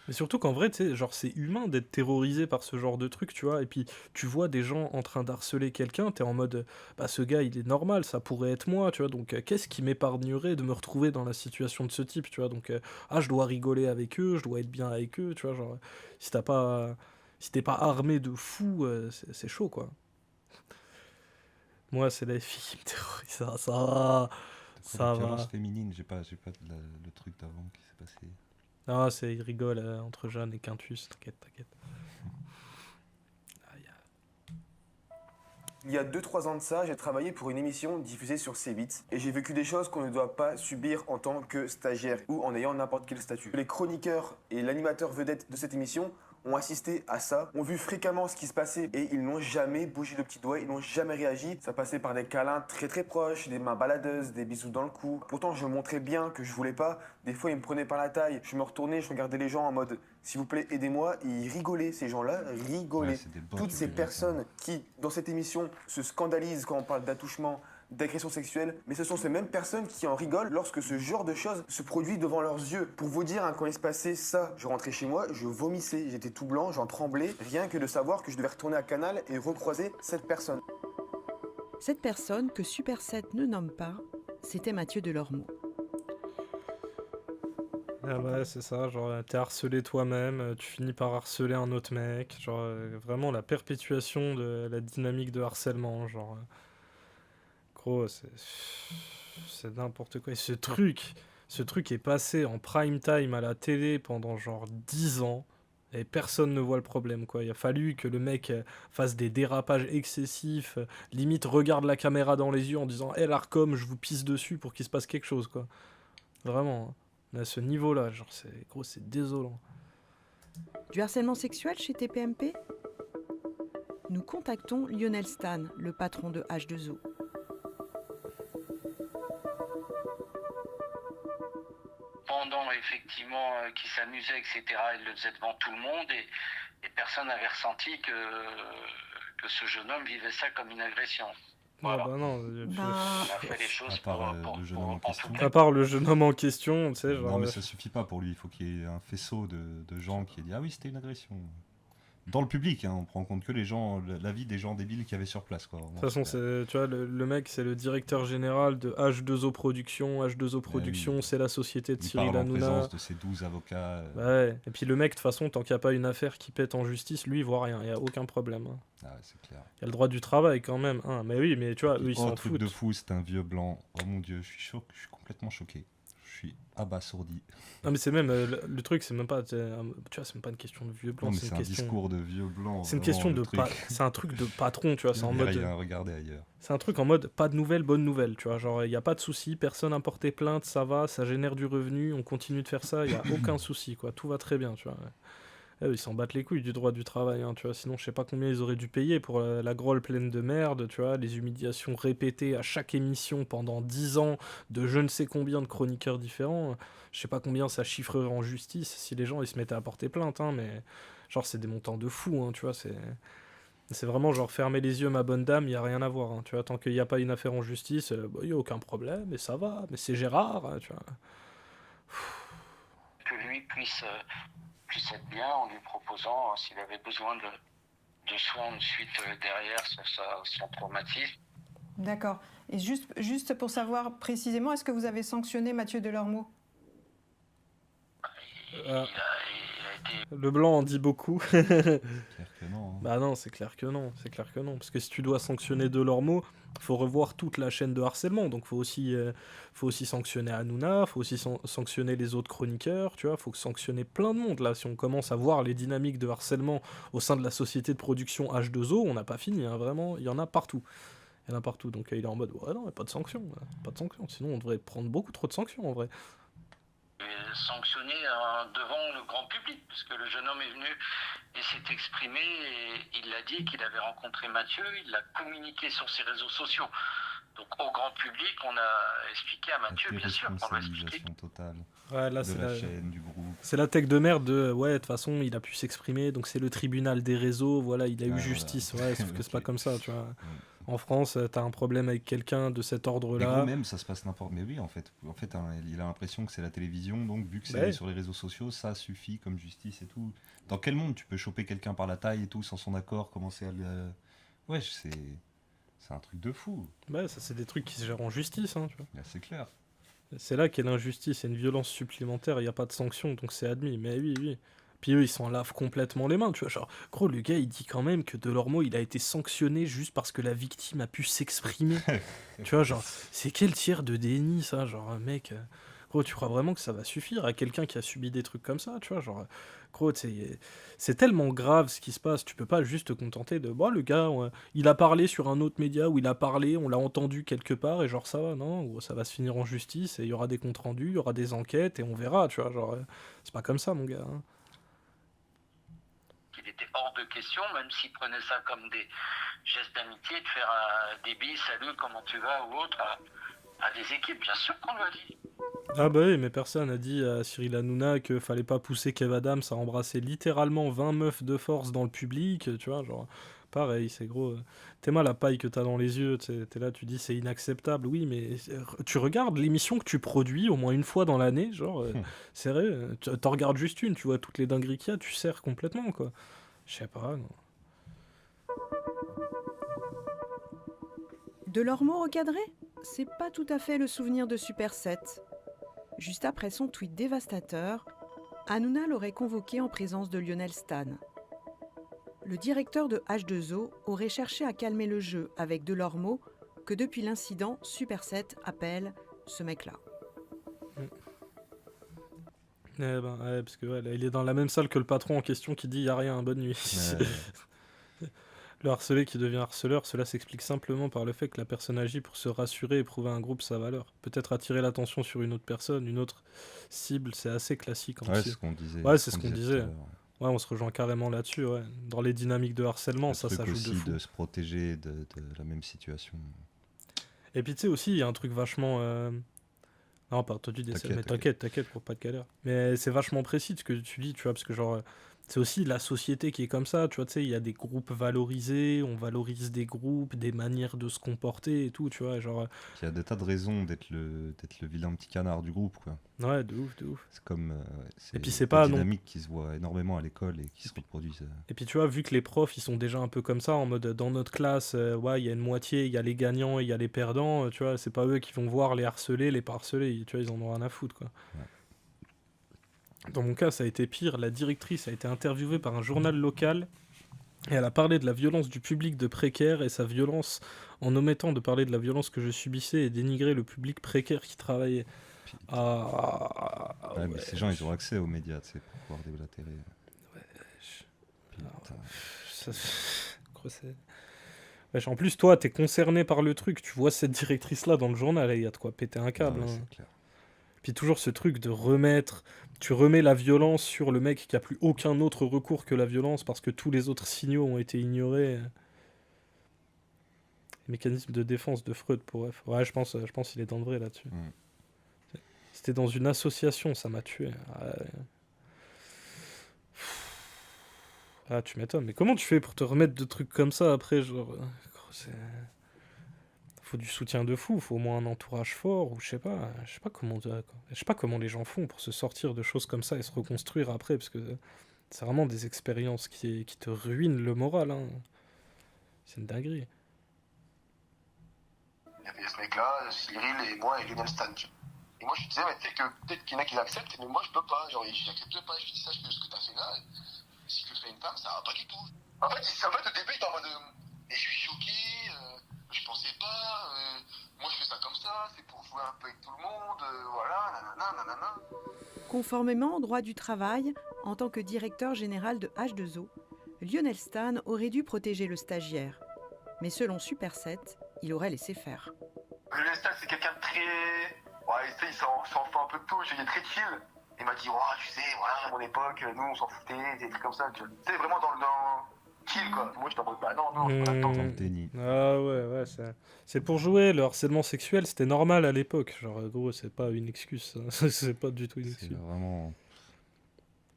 Mais surtout qu'en vrai, tu sais, genre, c'est humain d'être terrorisé par ce genre de truc, tu vois. Et puis, tu vois des gens en train d'harceler quelqu'un, t'es en mode, bah, ce gars, il est normal, ça pourrait être moi, tu vois. Donc, qu'est-ce qui m'épargnerait de me retrouver dans la situation de ce type, tu vois. Donc, je dois rigoler avec eux, je dois être bien avec eux, tu vois. Genre, si t'as pas, si t'es pas armé de fou, c'est chaud, quoi. Moi, c'est la fille qui me terrorise, ça va, De quoi, ça la violence va. féminine, j'ai pas le truc d'avant qui s'est passé. Ah, c'est, ils rigolent entre jeunes et quintus, t'inquiète. Aïe. Il y a 2-3 ans de ça, j'ai travaillé pour une émission diffusée sur C8 et j'ai vécu des choses qu'on ne doit pas subir en tant que stagiaire ou en ayant n'importe quel statut. Les chroniqueurs et l'animateur vedette de cette émission ont assisté à ça, ont vu fréquemment ce qui se passait et ils n'ont jamais bougé le petit doigt, ils n'ont jamais réagi. Ça passait par des câlins très très proches, des mains baladeuses, des bisous dans le cou. Pourtant je montrais bien que je voulais pas, des fois ils me prenaient par la taille, je me retournais, je regardais les gens en mode s'il vous plaît aidez-moi, ils rigolaient, ces gens-là rigolaient. Ouais, c'est des bots, Toutes ces oui, personnes qui dans cette émission se scandalisent quand on parle d'attouchement, d'agression sexuelle, mais ce sont ces mêmes personnes qui en rigolent lorsque ce genre de choses se produit devant leurs yeux. Pour vous dire, hein, quand il se passait ça, je rentrais chez moi, je vomissais, j'étais tout blanc, j'en tremblais, rien que de savoir que je devais retourner à Canal et recroiser cette personne. Cette personne que Super 7 ne nomme pas, c'était Mathieu Delormeau. Ah ouais, c'est ça, genre t'es harcelé toi-même, tu finis par harceler un autre mec, genre vraiment la perpétuation de la dynamique de harcèlement, genre gros, c'est n'importe quoi. Et ce truc est passé en prime time à la télé pendant genre 10 ans et personne ne voit le problème, quoi. Il a fallu que le mec fasse des dérapages excessifs, limite regarde la caméra dans les yeux en disant "Hé l'Arcom, je vous pisse dessus" pour qu'il se passe quelque chose, quoi. Vraiment, hein. À ce niveau-là, genre, c'est désolant. Du harcèlement sexuel chez TPMP ? Nous contactons Lionel Stan, le patron de H2O. Pendant effectivement qu'il s'amusait, etc., il le faisait devant tout le monde et personne n'avait ressenti que ce jeune homme vivait ça comme une agression. Voilà. Ah bah non, On a fait les choses À part le jeune homme en question. à part le jeune homme en question, tu sais, genre... Non, mais ça suffit pas pour lui. Il faut qu'il y ait un faisceau de gens qui aient dit ah oui, c'était une agression. Dans le public, hein, on prend en compte que les gens, l'avis des gens débiles qu'il y avait sur place, quoi. De toute façon, tu vois, le mec, c'est le directeur général de H2O Production. H2O Production, oui. c'est la société de Il Cyril parle en Hanouna. présence de ses 12 avocats. Ouais. Et puis le mec, de toute façon, tant qu'il n'y a pas une affaire qui pète en justice, lui, il voit rien. Il n'y a aucun problème, hein. Ah ouais, c'est clair. Il y a le droit du travail quand même, hein. Mais oui, mais tu vois, eux, ils s'en truc foutent. de fou, c'est un vieux blanc. Oh mon dieu, je suis complètement choqué. Je suis abasourdi. Non, mais c'est même, le truc, c'est même pas, tu vois, c'est même pas une question de vieux blanc, Non, mais c'est c'est une un question... discours de vieux blanc. C'est une vraiment, question le de truc. c'est un truc de patron, tu vois, c'est en Il y a mode... rien à regarder ailleurs. C'est un truc en mode pas de nouvelles, bonnes nouvelles, tu vois. Genre, il n'y a pas de souci, personne n'a porté plainte, ça va, ça génère du revenu, on continue de faire ça, il n'y a aucun souci, quoi. Tout va très bien, tu vois. Ils s'en battent les couilles du droit du travail, hein, tu vois. Sinon, je sais pas combien ils auraient dû payer pour la grolle pleine de merde, tu vois. Les humiliations répétées à chaque émission pendant 10 ans de je ne sais combien de chroniqueurs différents. Je sais pas combien ça chiffrerait en justice si les gens ils se mettaient à porter plainte, hein, mais genre, c'est des montants de fou, hein, tu vois. C'est vraiment genre fermer les yeux, ma bonne dame, il n'y a rien à voir. Hein, tu vois, tant qu'il n'y a pas une affaire en justice, il n'y a aucun problème, et ça va, mais c'est Gérard, hein, tu vois. Que lui puisse être bien en lui proposant, s'il avait besoin de soins ensuite derrière sur son traumatisme. D'accord. Et juste pour savoir précisément, est-ce que vous avez sanctionné Mathieu Delormeau ? Il a été... Le blanc en dit beaucoup. Clair que non. Hein. Bah non, c'est clair que non, parce que si tu dois sanctionner Delormeau, faut revoir toute la chaîne de harcèlement, donc faut aussi sanctionner Hanouna, faut aussi sanctionner les autres chroniqueurs, tu vois, faut sanctionner plein de monde là. Si on commence à voir les dynamiques de harcèlement au sein de la société de production H2O, on n'a pas fini, hein, vraiment, il y en a partout. Il y en a partout, donc il est en mode ouais non, pas de sanctions, sinon on devrait prendre beaucoup trop de sanctions en vrai. sanctionné devant le grand public, puisque le jeune homme est venu et s'est exprimé et il a dit qu'il avait rencontré Mathieu, il l'a communiqué sur ses réseaux sociaux. Donc au grand public, on a expliqué à Mathieu, bien sûr, on l'a expliqué. Déresponsabilisation totale Ouais, là, de c'est la chaîne, du groupe. c'est la tech de merde de ouais, de toute façon, il a pu s'exprimer, donc c'est le tribunal des réseaux, voilà, il a eu Ah, justice. voilà. Ouais, sauf que c'est pas Ok. comme ça, tu vois. Mm. En France, t'as un problème avec quelqu'un de cet Mais ordre-là. gros, même ça se passe n'importe. Mais oui, en fait, hein, il a l'impression que c'est la télévision, donc vu que c'est Ouais. sur les réseaux sociaux, ça suffit comme justice et tout. Dans quel monde tu peux choper quelqu'un par la taille et tout sans son accord, commencer à le. Ouais, c'est un truc de fou. Ouais, ça, c'est des trucs qui se gèrent en justice, hein, tu vois. Là, c'est clair. C'est là qu'est l'injustice, il y a une violence supplémentaire, il n'y a pas de sanction, donc c'est admis. Mais oui, oui. Puis eux, ils s'en lavent complètement les mains, tu vois. Genre, gros, le gars, il dit quand même que Delormeau, il a été sanctionné juste parce que la victime a pu s'exprimer. Tu vois, genre, c'est quel tiers de déni, ça? Genre, mec, gros, tu crois vraiment que ça va suffire à quelqu'un qui a subi des trucs comme ça, tu vois? Genre, gros, c'est tellement grave ce qui se passe, tu peux pas juste te contenter de, bon, le gars, il a parlé sur un autre média où il a parlé, on l'a entendu quelque part, et genre, ça va, non? Ou ça va se finir en justice, et il y aura des comptes rendus, il y aura des enquêtes, et on verra, tu vois? Genre, c'est pas comme ça, mon gars, hein. Il était hors de question, même s'il prenait ça comme des gestes d'amitié, de faire des billes, salut, comment tu vas, ou autre, à des équipes, bien sûr qu'on lui a dit. Ah bah oui, mais personne a dit à Cyril Hanouna que fallait pas pousser Kev Adams à embrasser littéralement 20 meufs de force dans le public, tu vois, genre, pareil, c'est gros. T'es mal la paille que t'as dans les yeux, t'es là, tu dis c'est inacceptable, oui, mais tu regardes l'émission que tu produis au moins une fois dans l'année, genre, c'est vrai, t'en regardes juste une, tu vois toutes les dingueries qu'il y a, tu serres complètement, quoi. Je sais pas, non. Delormeau recadré? C'est pas tout à fait le souvenir de Super 7. Juste après son tweet dévastateur, Hanouna l'aurait convoqué en présence de Lionel Stan. Le directeur de H2O aurait cherché à calmer le jeu avec Delormeau que depuis l'incident, Super 7 appelle ce mec-là. Eh ben, ouais, parce que ouais, là, il est dans la même salle que le patron en question qui dit y a rien, bonne nuit. Le harcelé qui devient harceleur, cela s'explique simplement par le fait que la personne agit pour se rassurer et prouver à un groupe sa valeur. Peut-être attirer l'attention sur une autre personne, une autre cible, c'est assez classique en Ouais, psy. c'est ce qu'on disait. Ouais, c'est ce qu'on tout disait. à l'heure. Ouais, on se rejoint carrément là-dessus, ouais. Dans les dynamiques de harcèlement, Le ça truc joue aussi de fou. de se protéger de la même situation. Et puis tu sais aussi, il y a un truc vachement... Non, pas entendu des T'inquiète, mais t'inquiète, pour pas de galère. Mais c'est vachement précis ce que tu dis, tu vois, parce que genre, c'est aussi la société qui est comme ça, tu vois, tu sais, il y a des groupes valorisés, on valorise des groupes, des manières de se comporter et tout, tu vois, genre, Il y a des tas de raisons d'être le vilain petit canard du groupe, quoi. ouais, de ouf, de ouf. C'est comme. Et puis c'est c'est des pas non- dynamiques qui se voient énormément à l'école et qui se reproduisent. Et puis tu vois, vu que les profs, ils sont déjà un peu comme ça, en mode, dans notre classe, ouais, il y a une moitié, il y a les gagnants et il y a les perdants, tu vois, c'est pas eux qui vont voir les harcelés, les pas harcelés, tu vois, ils en ont rien à foutre, quoi. Dans mon cas, ça a été pire. La directrice a été interviewée par un journal local et elle a parlé de la violence du public de précaire et sa violence en omettant de parler de la violence que je subissais et dénigrer le public précaire qui travaillait. Ouais, mais ces gens, ils ont accès aux médias, tu sais, pour pouvoir déblatérer. Putain. Gros, wesh, en plus, toi, t'es concerné par le truc. Tu vois cette directrice-là dans le journal, il y a de quoi péter un câble. Non, mais hein. c'est clair. Puis toujours ce truc de remettre, tu remets la violence sur le mec qui a plus aucun autre recours que la violence parce que tous les autres signaux ont été ignorés. Mécanisme de défense de Freud pour F. Ouais, je pense qu'il est dans le vrai là-dessus. C'était dans une association, ça m'a tué. Ouais. Ah, tu m'étonnes. Mais comment tu fais pour te remettre de trucs comme ça après, genre, faut du soutien de fou, faut au moins un entourage fort, ou je sais pas comment les gens font pour se sortir de choses comme ça et se reconstruire après, parce que c'est vraiment des expériences qui te ruinent le moral, hein. C'est une dinguerie. Il y avait ce mec-là, Cyril et moi et Lionel Stan. Et moi je lui disais, mais tu sais que peut-être qu'il y en a qui l'acceptent, mais moi je peux pas, genre j'accepte pas, je lui dis ça, ce que t'as fait là, si tu le fais une femme, ça va pas du tout. En fait au début il était en mode, et je suis choqué, je pensais pas, moi je fais ça comme ça, c'est pour jouer un peu avec tout le monde, voilà, nanana. Conformément au droit du travail, en tant que directeur général de H2O, Lionel Stan aurait dû protéger le stagiaire. Mais selon Super 7, il aurait laissé faire. Lionel Stan c'est quelqu'un de très... Ouais, il s'en fout un peu de tout, il est très chill. Il m'a dit, oh, tu sais, voilà, à mon époque, nous, on s'en foutait, des trucs comme ça. Tu sais, vraiment dans chill, quoi. Moi, je t'en mode, bah non, j'ai pas le temps. Dans le déni. Ah ouais, c'est pour jouer. Le harcèlement sexuel, c'était normal à l'époque. Genre, gros, c'est pas une excuse. Ça. C'est pas du tout une C'est excuse. vraiment...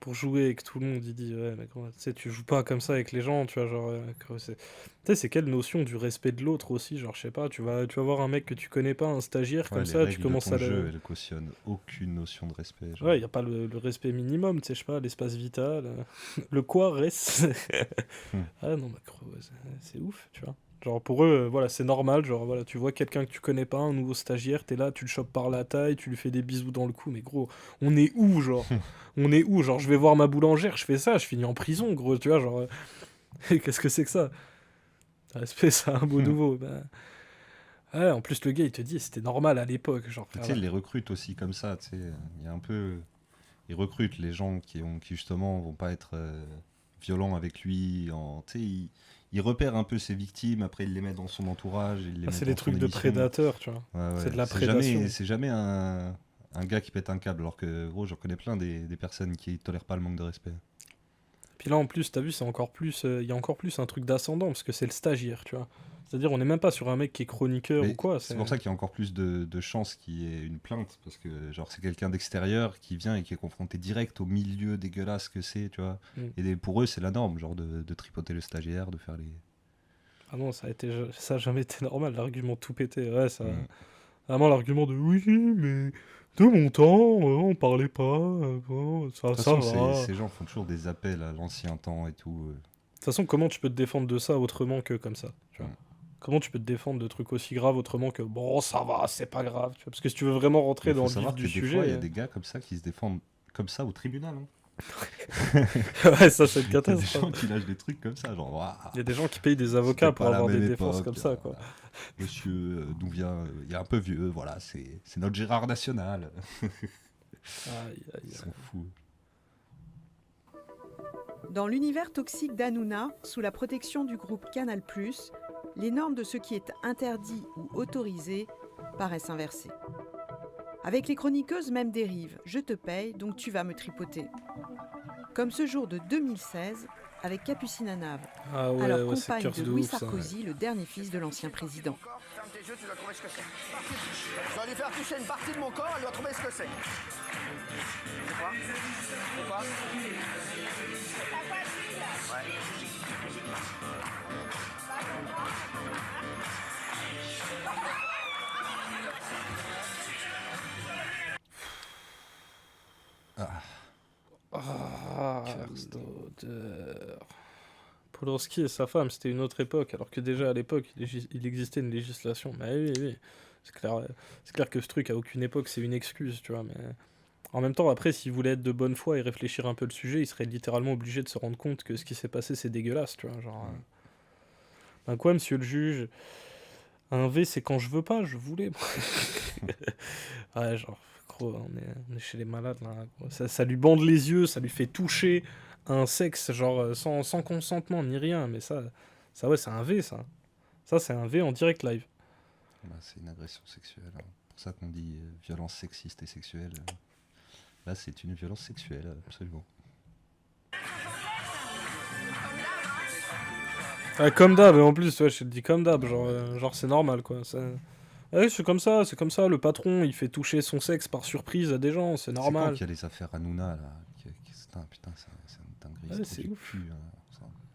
Pour jouer avec tout le monde, il dit, ouais, mais comment, tu sais, tu joues pas comme ça avec les gens, tu vois, genre, tu sais, c'est quelle notion du respect de l'autre aussi, genre, je sais pas, tu vas voir un mec que tu connais pas, un stagiaire, comme les ça, tu règles commences de à ton jeu, elles cautionnent aucune notion de respect. Genre. Ouais, y a pas le respect minimum, tu sais, je sais pas, l'espace vital, le quoi reste. Ah non, mais gros, c'est ouf, tu vois. Genre, pour eux, voilà, c'est normal, genre, voilà, tu vois quelqu'un que tu connais pas, un nouveau stagiaire, t'es là, tu le chopes par la taille, tu lui fais des bisous dans le cou, mais gros, on est où, genre? On est où? Genre, je vais voir ma boulangère, je fais ça, je finis en prison, gros, tu vois, genre... Qu'est-ce que c'est que ça? Respect, c'est un mot nouveau, bah... Ouais, en plus, le gars, il te dit, c'était normal à l'époque, genre... Tu sais, ils les recrutent aussi comme ça, tu sais, il y a un peu... Ils recrutent les gens qui justement, vont pas être violents avec lui, tu sais, il repère un peu ses victimes, après il les met dans son entourage. C'est des trucs de prédateurs, tu vois. Ouais. C'est de la prédation. C'est jamais un gars qui pète un câble, alors que gros, j'en connais plein des personnes qui tolèrent pas le manque de respect. Puis là en plus, t'as vu, c'est encore plus, il y a encore plus un truc d'ascendant, parce que c'est le stagiaire, tu vois. C'est-à-dire on n'est même pas sur un mec qui est chroniqueur ou quoi. C'est pour ça qu'il y a encore plus de chances qu'il y ait une plainte, parce que genre c'est quelqu'un d'extérieur qui vient et qui est confronté direct au milieu dégueulasse que c'est, tu vois. Et pour eux c'est la norme, genre de tripoter le stagiaire, de faire les... Ah non, ça a jamais été normal, l'argument tout pété. Ouais, ça... Vraiment l'argument de oui, mais de mon temps, on parlait pas, bon, ça va. Ces gens font toujours des appels à l'ancien temps et tout. De toute façon, comment tu peux te défendre de ça autrement que comme ça, tu vois. Comment tu peux te défendre de trucs aussi graves autrement que bon, ça va, c'est pas grave, tu vois. Parce que si tu veux vraiment rentrer dans le vif du sujet... Il y a des gars comme ça qui se défendent comme ça au tribunal, hein. Ouais, ça c'est une catastrophe. Il y a des gens qui lâchent des trucs comme ça, genre... Il y a des gens qui payent des avocats pour avoir des défenses comme ça, quoi. Voilà. Monsieur, d'où vient... Il est un peu vieux, voilà, c'est notre Gérard National. Ils sont fous. Dans l'univers toxique d'Hanouna, sous la protection du groupe Canal+, les normes de ce qui est interdit ou autorisé paraissent inversées. Avec les chroniqueuses même dérive, je te paye, donc tu vas me tripoter. Comme ce jour de 2016, avec Capucine Anave, alors compagne de Louis Sarkozy, le dernier fils de l'ancien président. Ferme tes yeux, tu dois trouver ce que c'est. Je dois lui faire toucher une partie de mon corps, elle doit trouver ce que c'est. C'est quoi? C'est quoi? Quelle odeur. Polanski et sa femme, c'était une autre époque, alors que déjà à l'époque, il existait une législation. Mais oui. C'est clair que ce truc, à aucune époque, c'est une excuse, tu vois. Mais en même temps, après, s'il voulait être de bonne foi et réfléchir un peu le sujet, il serait littéralement obligé de se rendre compte que ce qui s'est passé, c'est dégueulasse, tu vois. Genre, ben quoi, monsieur le juge? Un V, c'est quand je veux pas, je voulais. Ouais, genre, gros, on est chez les malades, là. Gros. Ça lui bande les yeux, ça lui fait toucher un sexe, genre, sans consentement, ni rien. Mais ça ouais, c'est un V, ça. Ça, c'est un V en direct live. Bah, c'est une agression sexuelle. Hein. C'est pour ça qu'on dit violence sexiste et sexuelle. Là, c'est une violence sexuelle, absolument. Comme d'hab, et en plus, ouais, je te le dis comme d'hab, genre c'est normal, quoi. Ouais, c'est comme ça, le patron, il fait toucher son sexe par surprise à des gens, c'est normal. C'est quand qu'il y a les affaires Hanouna, là putain, c'est une dinguerie. Ouais, c'est ouf.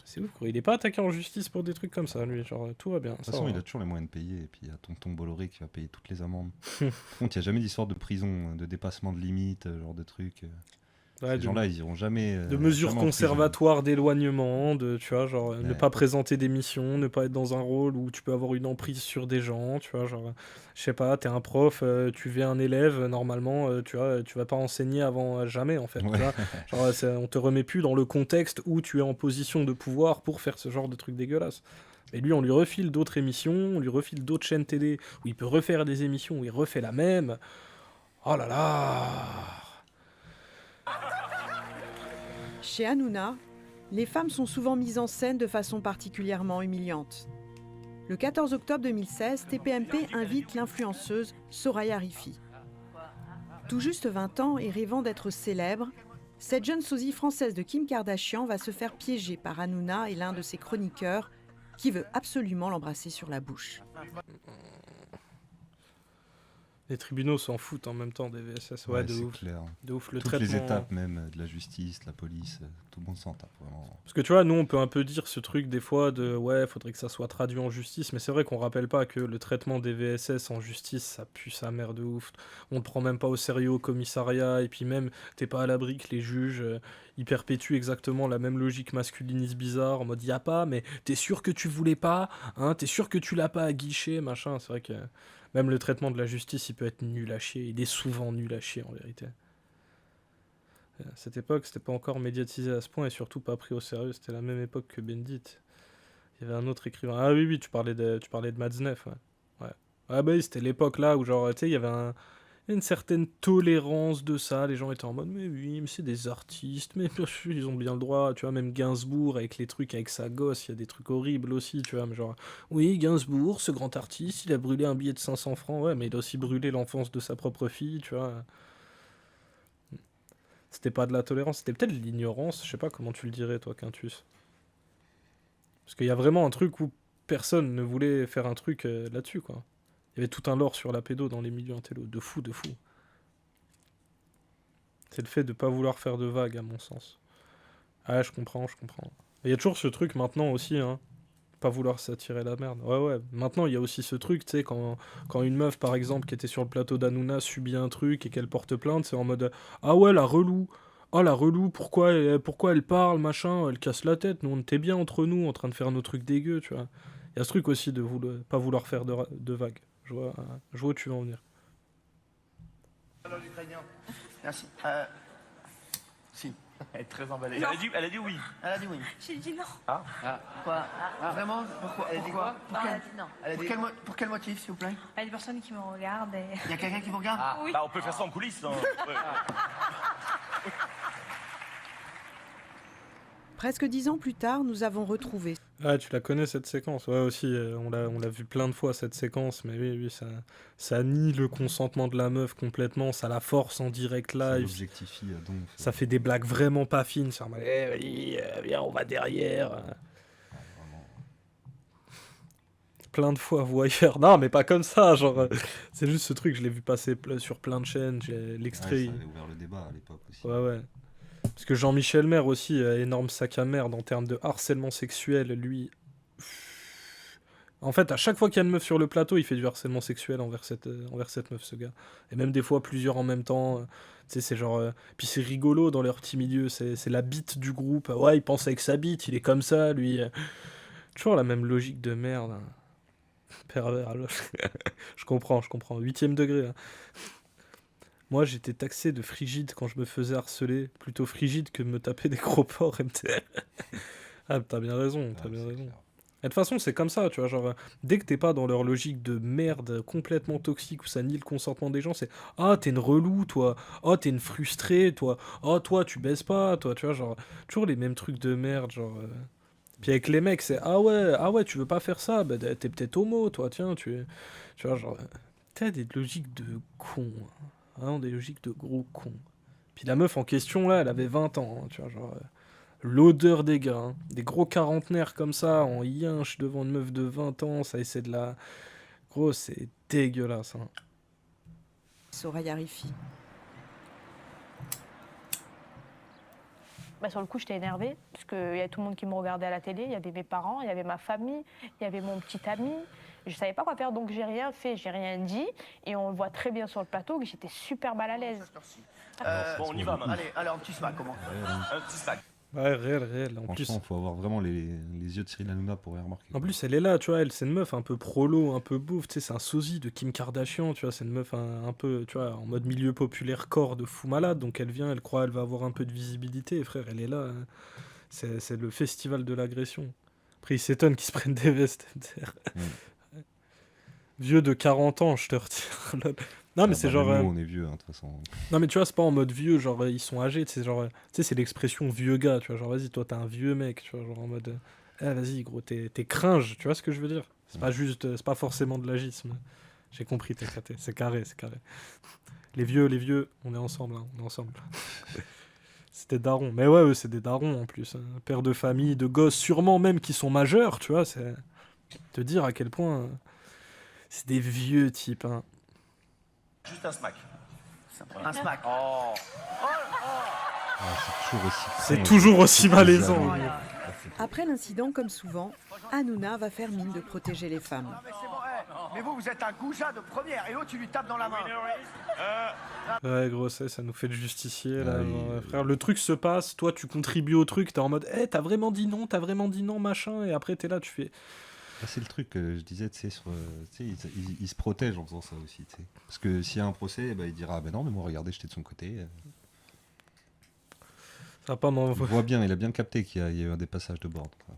C'est ouf, quoi. Il est pas attaqué en justice pour des trucs comme ça, lui, genre, tout va bien. De toute façon, il a toujours les moyens de payer, et puis il y a tonton Bolloré qui va payer toutes les amendes. Par contre, il n'y a jamais d'histoire de prison, de dépassement de limite, genre de trucs... Ouais, ces gens-là, ils iront jamais... de mesures conservatoires d'éloignement, tu vois, genre, ne pas présenter d'émissions, ne pas être dans un rôle où tu peux avoir une emprise sur des gens, tu vois, genre, je sais pas, t'es un prof, tu veux un élève, normalement, tu vois, tu vas pas enseigner avant jamais, en fait, ouais. Tu vois, genre, on te remet plus dans le contexte où tu es en position de pouvoir pour faire ce genre de trucs dégueulasses. Et lui, on lui refile d'autres émissions, on lui refile d'autres chaînes télé où il peut refaire des émissions où il refait la même. Oh là là! Chez Hanouna, les femmes sont souvent mises en scène de façon particulièrement humiliante. Le 14 octobre 2016, TPMP invite l'influenceuse Soraya Rifi. Tout juste 20 ans et rêvant d'être célèbre, cette jeune sosie française de Kim Kardashian va se faire piéger par Hanouna et l'un de ses chroniqueurs qui veut absolument l'embrasser sur la bouche. Les tribunaux s'en foutent en même temps des VSS. Ouais, de c'est ouf. clair. De ouf, le Toutes traitement. les étapes même de la justice, la police, tout le monde s'en tape vraiment. Parce que tu vois, nous on peut un peu dire ce truc des fois de ouais, faudrait que ça soit traduit en justice, mais c'est vrai qu'on rappelle pas que le traitement des VSS en justice, ça pue sa mère de ouf. On te prend même pas au sérieux au commissariat, et puis même t'es pas à l'abri que les juges ils perpétuent exactement la même logique masculiniste bizarre en mode y a pas, mais t'es sûr que tu voulais pas, hein, t'es sûr que tu l'as pas à guichet, machin. C'est vrai que même le traitement de la justice il peut être nul à chier, il est souvent nul à chier en vérité. À cette époque, c'était pas encore médiatisé à ce point et surtout pas pris au sérieux. C'était la même époque que Bendit. Il y avait un autre écrivain. Ah oui, tu parlais de Matzneff, ouais. Ouais. Ah bah oui, c'était l'époque là où genre, tu sais, il y avait une certaine tolérance de ça. Les gens étaient en mode, mais oui, mais c'est des artistes, mais bien sûr, ils ont bien le droit. Tu vois, même Gainsbourg avec les trucs avec sa gosse, il y a des trucs horribles aussi, tu vois. Mais genre, oui, Gainsbourg, ce grand artiste, il a brûlé un billet de 500 francs, ouais, mais il a aussi brûlé l'enfance de sa propre fille, tu vois. C'était pas de la tolérance, c'était peut-être de l'ignorance, je sais pas comment tu le dirais toi, Quintus. Parce qu'il y a vraiment un truc où personne ne voulait faire un truc là-dessus, quoi. Il y avait tout un lore sur la pédo dans les milieux intello, de fou, de fou. C'est le fait de pas vouloir faire de vagues, à mon sens. Ah, je comprends. Il y a toujours ce truc maintenant aussi, hein. Pas vouloir s'attirer la merde. Ouais. Maintenant, il y a aussi ce truc, tu sais, quand une meuf, par exemple, qui était sur le plateau d'Hanouna subit un truc et qu'elle porte plainte, c'est en mode ah ouais, la relou. Oh la relou, pourquoi elle parle, machin, elle casse la tête. Nous, on était bien entre nous, en train de faire nos trucs dégueux, tu vois. Il y a ce truc aussi de pas vouloir faire de vagues. Je vois où tu veux en venir. Merci. Si. Elle est très emballée. Elle Elle a dit oui. Elle a dit oui. J'ai dit non. Quoi Vraiment Pourquoi Elle a dit quoi Non, elle a dit non. Pour quel motif, s'il vous plaît Il y a des personnes qui me regardent et... Il y a quelqu'un qui vous regarde Oui. Bah, on peut faire ça en coulisses. Hein. Ouais. Presque 10 ans plus tard, nous avons retrouvé. Ah, tu la connais cette séquence? Ouais, aussi, on l'a vu plein de fois cette séquence, mais oui, ça nie le consentement de la meuf complètement, ça la force en direct Ça live. l'objectifie donc. Ça fait des blagues vraiment pas fines, c'est en mode, viens, on va derrière. Plein de fois voyeur. Non, mais pas comme ça, genre, c'est juste ce truc, je l'ai vu passer sur plein de chaînes, j'ai l'extrait. Ça avait ouvert le débat à l'époque aussi. Ouais. Parce que Jean-Michel Maire aussi, énorme sac à merde en termes de harcèlement sexuel, lui. En fait, à chaque fois qu'il y a une meuf sur le plateau, il fait du harcèlement sexuel envers cette meuf, ce gars. Et même des fois, plusieurs en même temps. Tu sais, c'est genre... Puis c'est rigolo dans leur petit milieu, c'est la bite du groupe. Ouais, il pense avec sa bite, il est comme ça, lui. Toujours la même logique de merde. Hein. Pervers, alors. Je comprends. 8ème degré, hein. Moi, j'étais taxé de frigide quand je me faisais harceler. Plutôt frigide que de me taper des gros porcs MTL. Ah, t'as bien raison. Et de toute façon, c'est comme ça, tu vois. Genre, dès que t'es pas dans leur logique de merde complètement toxique où ça nie le consentement des gens, c'est ah, t'es une relou, toi. Oh, t'es une frustrée, toi. Oh, toi, tu baisses pas, toi. Tu vois, genre, toujours les mêmes trucs de merde, genre. Puis avec les mecs, c'est ah ouais, tu veux pas faire ça, bah t'es peut-être homo, toi, tiens, tu vois, genre. T'as des logiques de con. Vraiment des logiques de gros cons. Puis la meuf en question, là, elle avait 20 ans, hein, tu vois, genre... l'odeur des gars, hein, des gros quarantenaires comme ça, en yinche devant une meuf de 20 ans, ça essaie de la... Gros, c'est dégueulasse, hein. Soraya Rifi. Bah, sur le coup, j'étais énervée, parce qu'il y avait tout le monde qui me regardait à la télé, il y avait mes parents, il y avait ma famille, il y avait mon petit ami. Je savais pas quoi faire, donc j'ai rien fait, j'ai rien dit, et on le voit très bien sur le plateau que j'étais super mal à l'aise. Bon, on y va maintenant. Allez, un petit smack, comment Un petit sac. Ouais, réel. En plus, Franchement, faut avoir vraiment les yeux de Cyril Hanouna pour y remarquer. en plus, elle est là, tu vois, elle, c'est une meuf un peu prolo, un peu bouffe, tu sais, c'est un sosie de Kim Kardashian, tu vois, c'est une meuf un peu, tu vois, en mode milieu populaire corps de fou malade, donc elle vient, elle croit, elle va avoir un peu de visibilité, et frère, elle est là, hein. C'est le festival de l'agression. Après, il s'étonne qu'ils se prennent des vestes. Vieux de 40 ans, je te retire. Non, mais c'est genre. Nous, on est vieux, hein, de toute façon. Non, mais tu vois, c'est pas en mode vieux, genre ils sont âgés, c'est genre. Tu sais, c'est l'expression vieux gars, tu vois. Genre, vas-y, toi, t'es un vieux mec, tu vois. Genre en mode. Vas-y, gros, t'es cringe, tu vois ce que je veux dire? C'est pas juste. C'est pas forcément de l'agisme. J'ai compris, t'es carré. Les vieux, on est ensemble, hein, on est ensemble. C'est des darons. Mais ouais, eux, c'est des darons en plus. Hein. Pères de famille, de gosses, sûrement même qui sont majeurs, tu vois. C'est te dire à quel point c'est des vieux types. Hein. Juste un smack. Un smack. Oh. C'est toujours aussi malaisant. Après l'incident, comme souvent, Hanouna va faire mine de protéger les femmes. Mais c'est bon, mais vous êtes un goujat de première et l'autre, tu lui tapes dans la main. Ouais, gros, ça nous fait le justicier, là. Oui. Frère, le truc se passe, toi, tu contribues au truc, t'es en mode, t'as vraiment dit non, machin, et après, t'es là, tu fais... C'est le truc que je disais, tu sais, il se protège en faisant ça aussi, tu sais. Parce que s'il y a un procès, il dira, non, mais moi, regardez, j'étais de son côté. Ça va pas Il voit bien, il a bien capté qu'il y a eu un dépassage de borne. Quoi.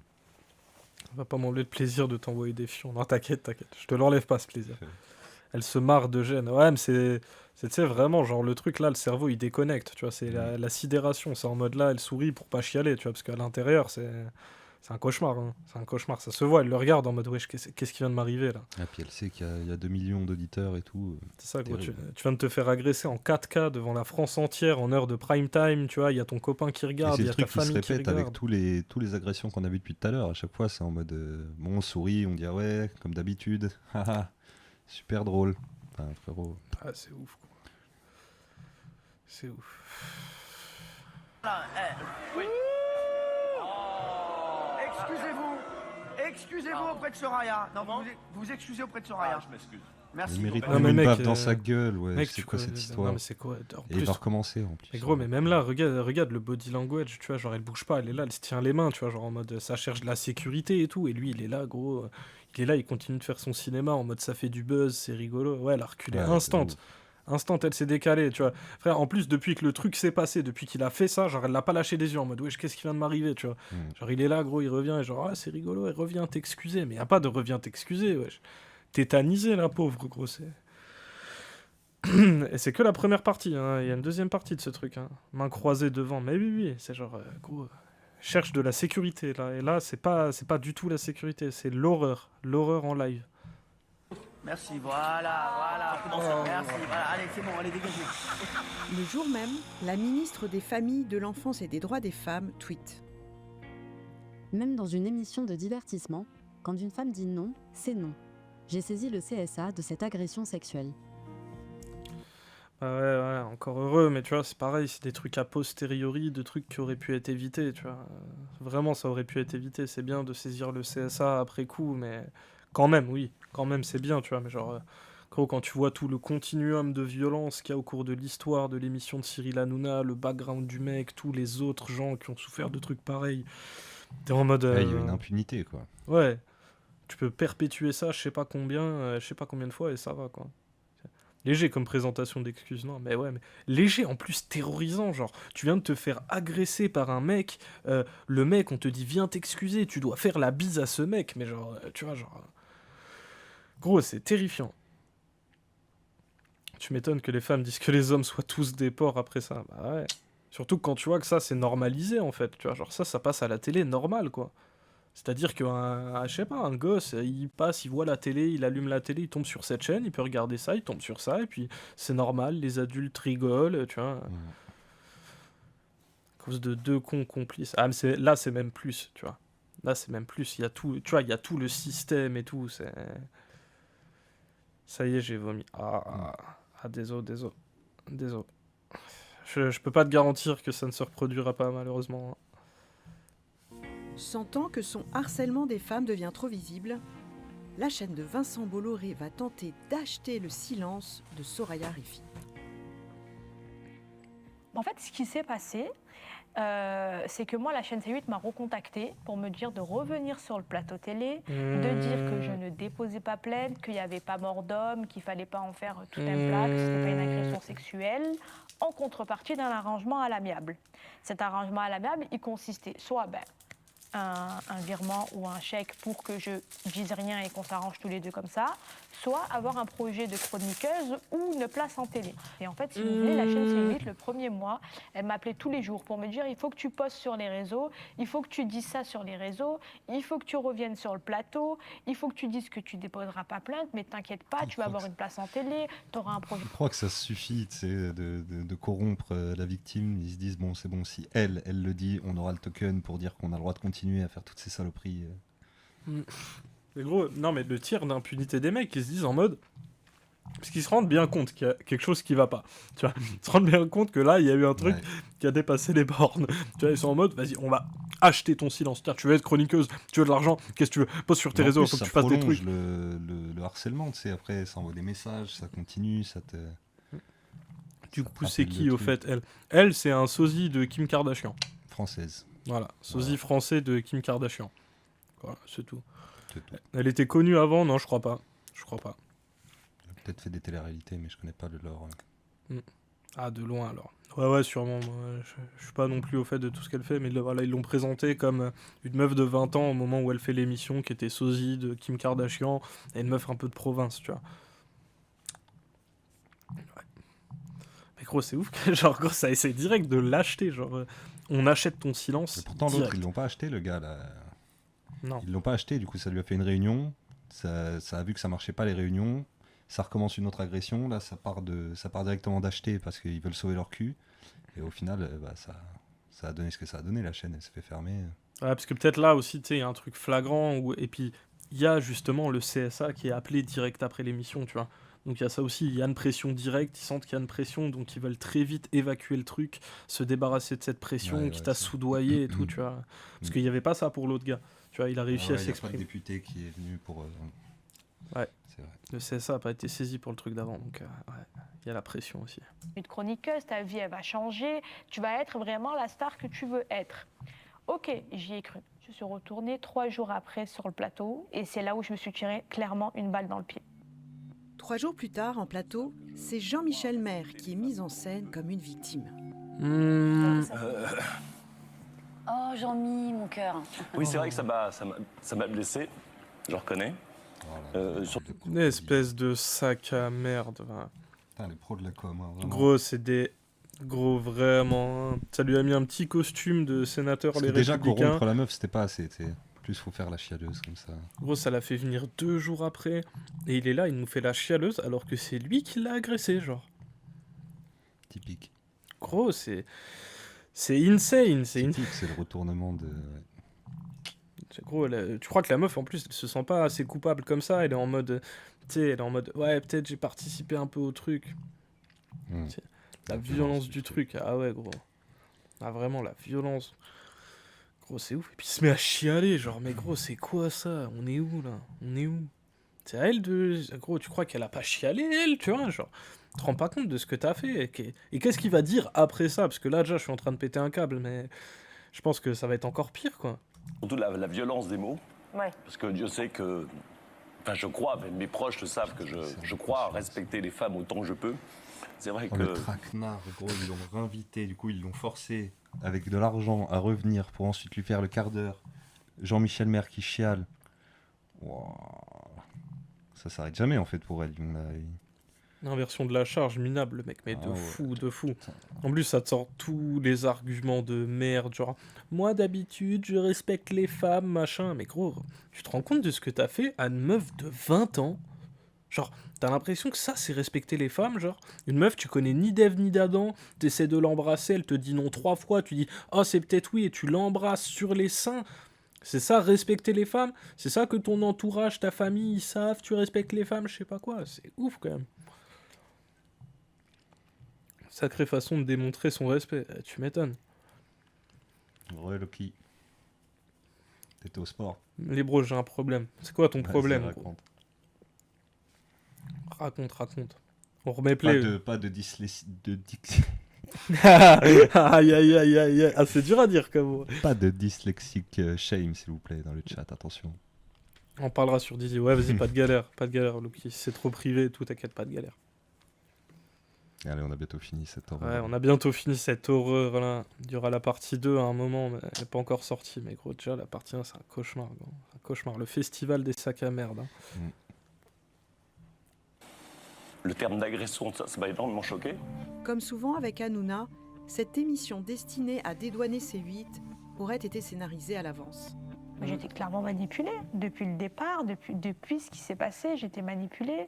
Ça va pas m'enlever le plaisir de t'envoyer des fions. Non, t'inquiète, je te l'enlève pas, ce plaisir. Elle se marre de gêne. Ouais, mais c'est tu sais, vraiment, genre, le truc, là, le cerveau, il déconnecte, tu vois, c'est la sidération. C'est en mode, là, elle sourit pour pas chialer, tu vois, parce qu'à l'intérieur, c'est un cauchemar, hein. C'est un cauchemar, ça se voit, elle le regarde en mode, wesh, qu'est-ce qui vient de m'arriver, là? Et puis elle sait qu'il y a 2 millions d'auditeurs et tout. C'est ça, gros, tu viens de te faire agresser en 4K devant la France entière, en heure de prime time, tu vois, il y a ton copain qui regarde, il y a ta famille qui se répète avec regarde. tous les agressions qu'on a vues depuis tout à l'heure. À chaque fois, c'est en mode, bon, on sourit, on dit, ah ouais, comme d'habitude, haha, super drôle. Enfin, frérot. Ah, c'est ouf, quoi. C'est ouf. Oui. Excusez-vous auprès de Soraya. Non, vous excusez auprès de Soraya. Je m'excuse. Merci. Il mérite Non, même mais une mec, baffe dans sa gueule, ouais. mec, C'est quoi cette histoire? Non, mais c'est quoi? En Et il plus, va recommencer en plus. mais gros, mais même là, regarde le body language, tu vois, genre elle bouge pas, elle est là, elle se tient les mains, tu vois, genre en mode ça cherche de la sécurité et tout, et lui il est là, gros, il est là, il continue de faire son cinéma en mode ça fait du buzz, c'est rigolo. Ouais, elle a reculé Ouais, instant. c'est ouf. Instant, elle s'est décalée, tu vois. Frère, en plus, depuis que le truc s'est passé, depuis qu'il a fait ça, genre elle l'a pas lâché des yeux en mode wesh, qu'est-ce qui vient de m'arriver, tu vois. Genre il est là, gros, il revient, et genre, ah, c'est rigolo, et reviens t'excuser, mais y a pas de reviens t'excuser, wesh. Tétanisé, la pauvre, gros, c'est. Et c'est que la première partie, hein. Il y a une deuxième partie de ce truc, hein. Main croisée devant, mais oui, c'est genre, gros, cherche de la sécurité, là. Et là, c'est pas du tout la sécurité, c'est l'horreur en live. Merci, voilà. Merci, voilà. Allez, c'est bon, allez, dégagez. Le jour même, la ministre des Familles, de l'Enfance et des Droits des Femmes tweet. Même dans une émission de divertissement, quand une femme dit non, c'est non. J'ai saisi le CSA de cette agression sexuelle. Ouais, encore heureux, mais tu vois, c'est pareil, c'est des trucs a posteriori, de trucs qui auraient pu être évités, tu vois. Vraiment, ça aurait pu être évité, c'est bien de saisir le CSA après coup, mais quand même, oui, quand même, c'est bien, tu vois, mais genre, gros, quand tu vois tout le continuum de violence qu'il y a au cours de l'histoire de l'émission de Cyril Hanouna, le background du mec, tous les autres gens qui ont souffert de trucs pareils, t'es en mode... Il y a une impunité, quoi. Ouais, tu peux perpétuer ça, je sais pas combien de fois, et ça va, quoi. Léger comme présentation d'excuses, non, mais ouais, mais léger en plus terrorisant, genre, tu viens de te faire agresser par un mec, le mec, on te dit viens t'excuser, tu dois faire la bise à ce mec, mais genre, tu vois, genre... Gros, c'est terrifiant. Tu m'étonnes que les femmes disent que les hommes soient tous des porcs après ça, bah ouais. Surtout quand tu vois que ça, c'est normalisé, en fait, tu vois, genre ça passe à la télé normal, quoi. C'est-à-dire qu'un, je sais pas, un gosse, il passe, il voit la télé, il allume la télé, il tombe sur cette chaîne, il peut regarder ça, il tombe sur ça, et puis c'est normal, les adultes rigolent, tu vois. À cause de deux cons complices. Ah, mais là, c'est même plus, tu vois. Là, c'est même plus, il y a tout, tu vois, il y a tout le système et tout, c'est... Ça y est, j'ai vomi. Désolé. Je peux pas te garantir que ça ne se reproduira pas, malheureusement. Sentant que son harcèlement des femmes devient trop visible, la chaîne de Vincent Bolloré va tenter d'acheter le silence de Soraya Rifi. En fait, ce qui s'est passé, c'est que moi, la chaîne C8 m'a recontacté pour me dire de revenir sur le plateau télé, de dire que je ne déposais pas plainte, qu'il n'y avait pas mort d'homme, qu'il ne fallait pas en faire tout un plat, que ce n'était pas une agression sexuelle, en contrepartie d'un arrangement à l'amiable. Cet arrangement à l'amiable, il consistait soit un virement ou un chèque pour que je dise rien et qu'on s'arrange tous les deux comme ça, soit avoir un projet de chroniqueuse ou une place en télé. Et en fait, si vous voulez, la chaîne Cellulite, le premier mois, elle m'appelait tous les jours pour me dire il faut que tu postes sur les réseaux, il faut que tu dises ça sur les réseaux, il faut que tu reviennes sur le plateau, il faut que tu dises que tu déposeras pas plainte, mais t'inquiète pas, tu vas avoir une place en télé, tu auras un projet. Je crois que ça suffit de corrompre la victime. Ils se disent, bon, c'est bon, si elle le dit, on aura le token pour dire qu'on a le droit de continuer à faire toutes ces saloperies. Mais gros, non, mais le tir d'impunité des mecs, ils se disent en mode. Parce qu'ils se rendent bien compte qu'il y a quelque chose qui va pas. Tu vois, ils se rendent bien compte que là, il y a eu un truc qui a dépassé les bornes. Tu vois, ils sont en mode, vas-y, on va acheter ton silence. Tiens, tu veux être chroniqueuse, tu veux de l'argent, qu'est-ce que tu veux? Pose sur tes réseaux, il faut que tu fasses des trucs. Le harcèlement, tu sais, après, ça envoie des messages, ça continue, ça te. Du coup, c'est qui au fait, elle? Elle, c'est un sosie de Kim Kardashian. Française. Voilà, sosie français de Kim Kardashian. Voilà, c'est tout. Elle était connue avant? Non, je crois pas. Je crois pas. Elle a peut-être fait des téléréalités, mais je connais pas le lore. Ah, de loin alors. Ouais, sûrement. Moi, je suis pas non plus au fait de tout ce qu'elle fait, mais voilà, ils l'ont présentée comme une meuf de 20 ans au moment où elle fait l'émission, qui était sosie de Kim Kardashian, et une meuf un peu de province, tu vois. Ouais. Mais gros, c'est ouf que, genre, gros, ça essaie direct de l'acheter, genre, on achète ton silence. Mais pourtant, l'autre, ils l'ont pas acheté, le gars, là. Non. Ils l'ont pas acheté, du coup, ça lui a fait une réunion, ça a vu que ça marchait pas, les réunions, ça recommence une autre agression, là, ça part directement d'acheter parce qu'ils veulent sauver leur cul, et au final, ça a donné ce que ça a donné, la chaîne, elle s'est fait fermer. Ouais, parce que peut-être là aussi, tu sais, il y a un truc flagrant, et puis, il y a justement le CSA qui est appelé direct après l'émission, tu vois. Donc il y a ça aussi, il y a une pression directe, ils sentent qu'il y a une pression, donc ils veulent très vite évacuer le truc, se débarrasser de cette pression qui t'a soudoyé et tout, tu vois. Parce qu'il n'y avait pas ça pour l'autre gars, tu vois, il a réussi à s'exprimer. Il n'y a pas de député qui est venu pour... Ouais, c'est vrai. Le CSA n'a pas été saisi pour le truc d'avant, donc il y a la pression aussi. Une chroniqueuse, ta vie, elle va changer, tu vas être vraiment la star que tu veux être. Ok, j'y ai cru. Je suis retournée 3 jours après sur le plateau, et c'est là où je me suis tiré clairement une balle dans le pied. 3 jours plus tard, en plateau, c'est Jean-Michel Maire qui est mis en scène comme une victime. Oh, Jean-Mi, mon cœur. Oui, c'est vrai que ça m'a blessé, je reconnais. Une espèce de sac à merde. Putain, les pros de la com, hein, vraiment. Gros, c'est des... Gros, vraiment. Ça lui a mis un petit costume de sénateur Parce les que déjà, Républicains. corrompre la meuf, c'était pas assez, plus faut faire la chialeuse comme ça. Gros, ça l'a fait venir 2 jours après. Et il est là, il nous fait la chialeuse alors que c'est lui qui l'a agressé, genre. Typique. Gros, c'est insane. C'est le retournement de... Gros, tu crois que la meuf, en plus, elle se sent pas assez coupable comme ça. Elle est en mode... Tu sais, elle est en mode... Ouais, peut-être j'ai participé un peu au truc. La violence du truc. Ah ouais, gros. Ah, vraiment, la violence... Gros, c'est ouf. Et puis il se met à chialer, genre, mais gros, c'est quoi ça? On est où, là? On est où? C'est à elle de... Gros, tu crois qu'elle a pas chialé, elle, tu vois, genre... Tu te rends pas compte de ce que t'as fait. Et qu'est-ce qu'il va dire après ça? Parce que là, déjà, je suis en train de péter un câble, mais... Je pense que ça va être encore pire, quoi. Surtout la violence des mots. Ouais. Parce que Dieu sait que... Enfin, je crois, mes proches le savent, que je crois respecter les femmes autant que je peux. C'est vrai que... Le traquenard, gros, ils l'ont réinvité, du coup, ils l'ont forcé... avec de l'argent à revenir pour ensuite lui faire le quart d'heure. Jean-Michel Maire qui chiale. Wow. Ça s'arrête jamais en fait pour elle. Inversion de la charge minable, le mec, mais de fou. En plus, ça te sort tous les arguments de merde, genre moi d'habitude je respecte les femmes, machin. Mais gros, tu te rends compte de ce que t'as fait à une meuf de 20 ans? Genre, t'as l'impression que ça, c'est respecter les femmes, genre. Une meuf, tu connais ni d'Ève ni d'Adam, t'essaies de l'embrasser, elle te dit non 3 fois, tu dis « Oh, c'est peut-être oui », et tu l'embrasses sur les seins. C'est ça, respecter les femmes? C'est ça que ton entourage, ta famille, ils savent, tu respectes les femmes, je sais pas quoi. C'est ouf, quand même. Sacrée façon de démontrer son respect, tu m'étonnes. Ouais, Loki. T'étais au sport. Les bros, j'ai un problème. C'est quoi ton problème, raconte. Raconte. On remet play. Pas de dyslexie. Aïe. Ah, c'est dur à dire comme mot. Pas de dyslexique shame, s'il vous plaît, dans le chat, attention. On parlera sur Dizzy. Ouais, vas-y, pas de galère, Loki. Si c'est trop privé et tout, t'inquiète, pas de galère. Allez, on a bientôt fini cette horreur. Ouais, on a bientôt fini cette horreur là. Il y aura la partie 2 à un moment, mais elle n'est pas encore sortie. Mais gros, déjà, la partie 1, c'est un cauchemar. Gros. Un cauchemar. Le festival des sacs à merde. Hein. Le terme d'agression, ça m'a énormément choqué. Comme souvent avec Hanouna, cette émission destinée à dédouaner C8 aurait été scénarisée à l'avance. J'étais clairement manipulée depuis le départ, depuis ce qui s'est passé, j'étais manipulée.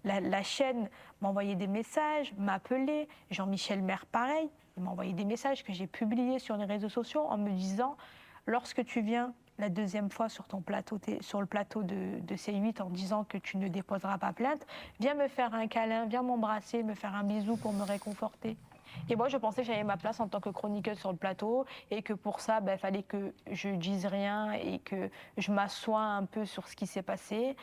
La chaîne m'envoyait des messages, m'appelait. Jean-Michel Maire, pareil, il m'a envoyé des messages que j'ai publiés sur les réseaux sociaux en me disant « Lorsque tu viens la deuxième fois sur le plateau de C8 en disant que tu ne déposeras pas plainte, viens me faire un câlin, viens m'embrasser, me faire un bisou pour me réconforter. » Et moi, je pensais que j'avais ma place en tant que chroniqueuse sur le plateau et que pour ça, il fallait que je dise rien et que je m'assoie un peu sur ce qui s'est passé.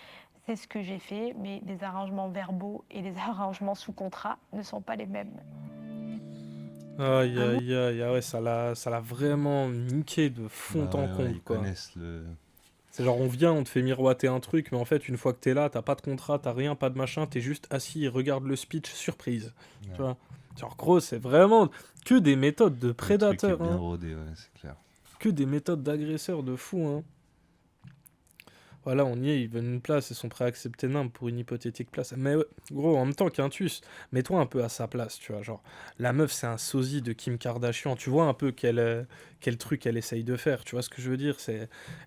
C'est ce que j'ai fait, mais les arrangements verbaux et les arrangements sous contrat ne sont pas les mêmes. Aïe, aïe, aïe, ouais, ça l'a vraiment niqué de fond en comble, ils quoi. connaissent le... C'est genre, on vient, on te fait miroiter un truc, mais en fait, une fois que t'es là, t'as pas de contrat, t'as rien, pas de machin, t'es juste assis et regarde le speech, surprise. Ouais. Tu vois. Genre, gros, c'est vraiment que des méthodes de prédateurs. Le truc est bien Hein. rodé, ouais, c'est clair. Que des méthodes d'agresseurs de fous, hein. Voilà, on y est, ils veulent une place, ils sont prêts à accepter n'importe pour une hypothétique place. Mais gros, en même temps, Quintus, mets-toi un peu à sa place, tu vois. Genre, la meuf, c'est un sosie de Kim Kardashian. Tu vois un peu quel truc elle essaye de faire, tu vois ce que je veux dire.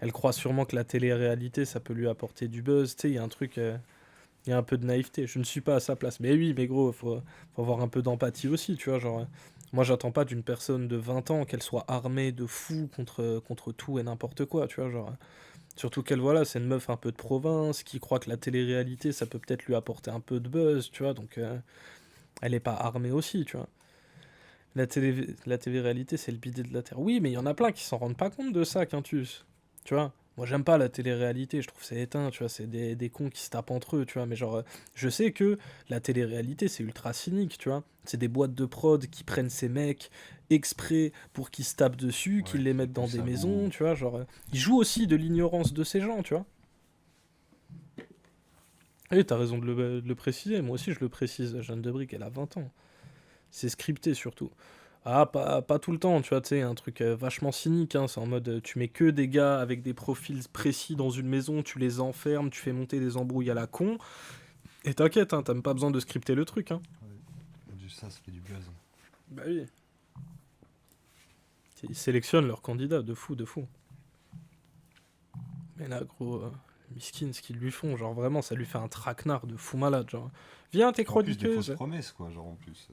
Elle croit sûrement que la télé-réalité, ça peut lui apporter du buzz. Tu sais, il y a un truc, il y a un peu de naïveté. Je ne suis pas à sa place. Mais oui, mais gros, faut avoir un peu d'empathie aussi, tu vois. Genre, moi, j'attends pas d'une personne de 20 ans qu'elle soit armée de fous contre tout et n'importe quoi, tu vois. Genre, surtout qu'elle, voilà, c'est une meuf un peu de province qui croit que la télé-réalité, ça peut peut-être lui apporter un peu de buzz, tu vois. Donc, elle est pas armée aussi, tu vois. La télé-réalité, c'est le bidet de la Terre. Oui, mais il y en a plein qui s'en rendent pas compte de ça, Quintus. Tu vois. Moi, j'aime pas la télé-réalité, je trouve c'est éteint, tu vois, c'est des cons qui se tapent entre eux, tu vois, mais genre, je sais que la télé-réalité, c'est ultra cynique, tu vois, c'est des boîtes de prod qui prennent ces mecs exprès pour qu'ils se tapent dessus, qu'ils les mettent dans des maisons, tu vois, genre, ils jouent aussi de l'ignorance de ces gens, tu vois. Et t'as raison de le préciser, moi aussi je le précise, Jeanne de Brick, elle a 20 ans. C'est scripté surtout. Ah, pas tout le temps, tu vois, tu sais, un truc vachement cynique, hein, c'est en mode, tu mets que des gars avec des profils précis dans une maison, tu les enfermes, tu fais monter des embrouilles à la con, et t'inquiète, hein, t'as même pas besoin de scripter le truc, hein. Ça fait du buzz. Bah oui. Ils sélectionnent leurs candidats, de fou. Mais là, gros, miskin, ce qu'ils lui font, genre vraiment, ça lui fait un traquenard de fou malade, genre, viens, t'es chroniqueuse. Des fausses promesses, quoi, genre en plus.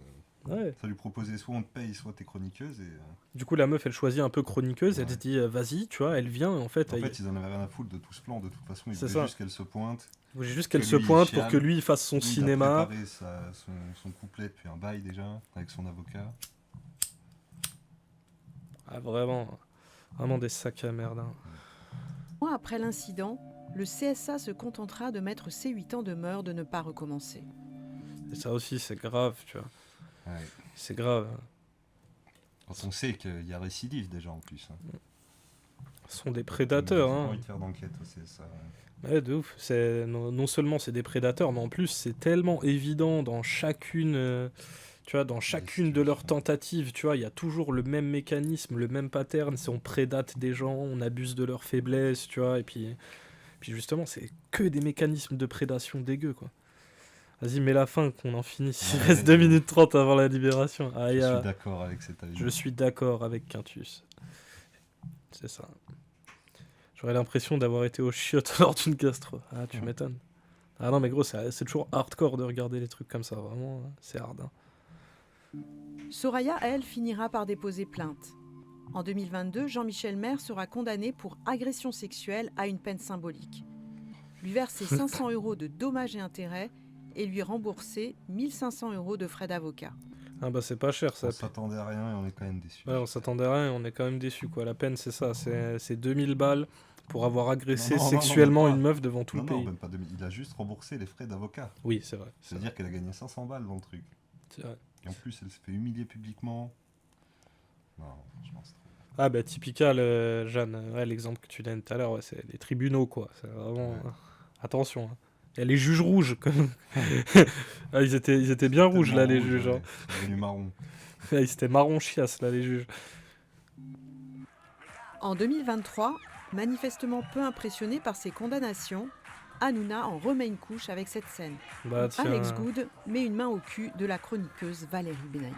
Ouais. Ça lui proposait soit on te paye, soit t'es chroniqueuse. Et, Du coup, la meuf, elle choisit un peu chroniqueuse, elle se dit vas-y, tu vois, elle vient, en fait. Ils en avaient rien à foutre de tout ce plan, de toute façon, ils C'est voulaient ça. juste qu'elle se pointe. Il voulait juste qu'elle se pointe pour que lui, il fasse son cinéma. Il a préparé son couplet depuis un bail déjà, avec son avocat. Ah, vraiment des sacs à merde. Hein. Mois après l'incident, le CSA se contentera de mettre C8 en demeure de ne pas recommencer. Et ça aussi, c'est grave, tu vois. Ouais. C'est grave. Quand on sait qu'il y a récidive déjà en plus. Hein. Ce sont des prédateurs. On a hein. envie de faire d'enquête aussi, ça. Ouais, de ouf. Non seulement c'est des prédateurs, mais en plus c'est tellement évident dans chacune, tu vois, dans chacune de leurs tentatives, tu vois, il y a toujours le même mécanisme, le même pattern. C'est on prédate des gens, on abuse de leur faiblesse, tu vois, et puis justement c'est que des mécanismes de prédation dégueux, quoi. Vas-y, mets la fin, qu'on en finisse. Il reste 2 minutes 30 avant la libération. Je suis d'accord avec cet avis. Je suis d'accord avec Quintus. C'est ça. J'aurais l'impression d'avoir été au chiottes lors d'une gastro. Ah, tu m'étonnes. Ah non, mais gros, c'est toujours hardcore de regarder les trucs comme ça. Vraiment, c'est hard. Hein. Soraya, elle, finira par déposer plainte. En 2022, Jean-Michel Maire sera condamné pour agression sexuelle à une peine symbolique. Lui verser 500 € de dommages et intérêts et lui rembourser 1500 € de frais d'avocat. Ah bah c'est pas cher ça. On s'attendait à rien et on est quand même déçus. Ouais, on s'attendait à rien et on est quand même déçus, quoi. La peine, c'est ça, c'est 2000 balles pour avoir agressé sexuellement une meuf devant tout le pays. Non, même pas 2000. Il a juste remboursé les frais d'avocat. Oui, c'est vrai. C'est-à-dire qu'elle a gagné 500 balles dans le truc. C'est vrai. Et en plus, elle s'est fait humilier publiquement. Non, franchement, c'est trop... Ah bah typical, Jeanne, ouais, l'exemple que tu donnes tout à l'heure, ouais, c'est les tribunaux, quoi. C'est vraiment... Attention, hein. Il y a les juges rouges. Ah, ils étaient bien rouges, là, les juges. Hein. C'est devenu marron. Ils étaient marron chiasse, là, les juges. En 2023, manifestement peu impressionné par ces condamnations, Hanouna en remet une couche avec cette scène. Bah, tiens. Alex Good met une main au cul de la chroniqueuse Valérie Benaï.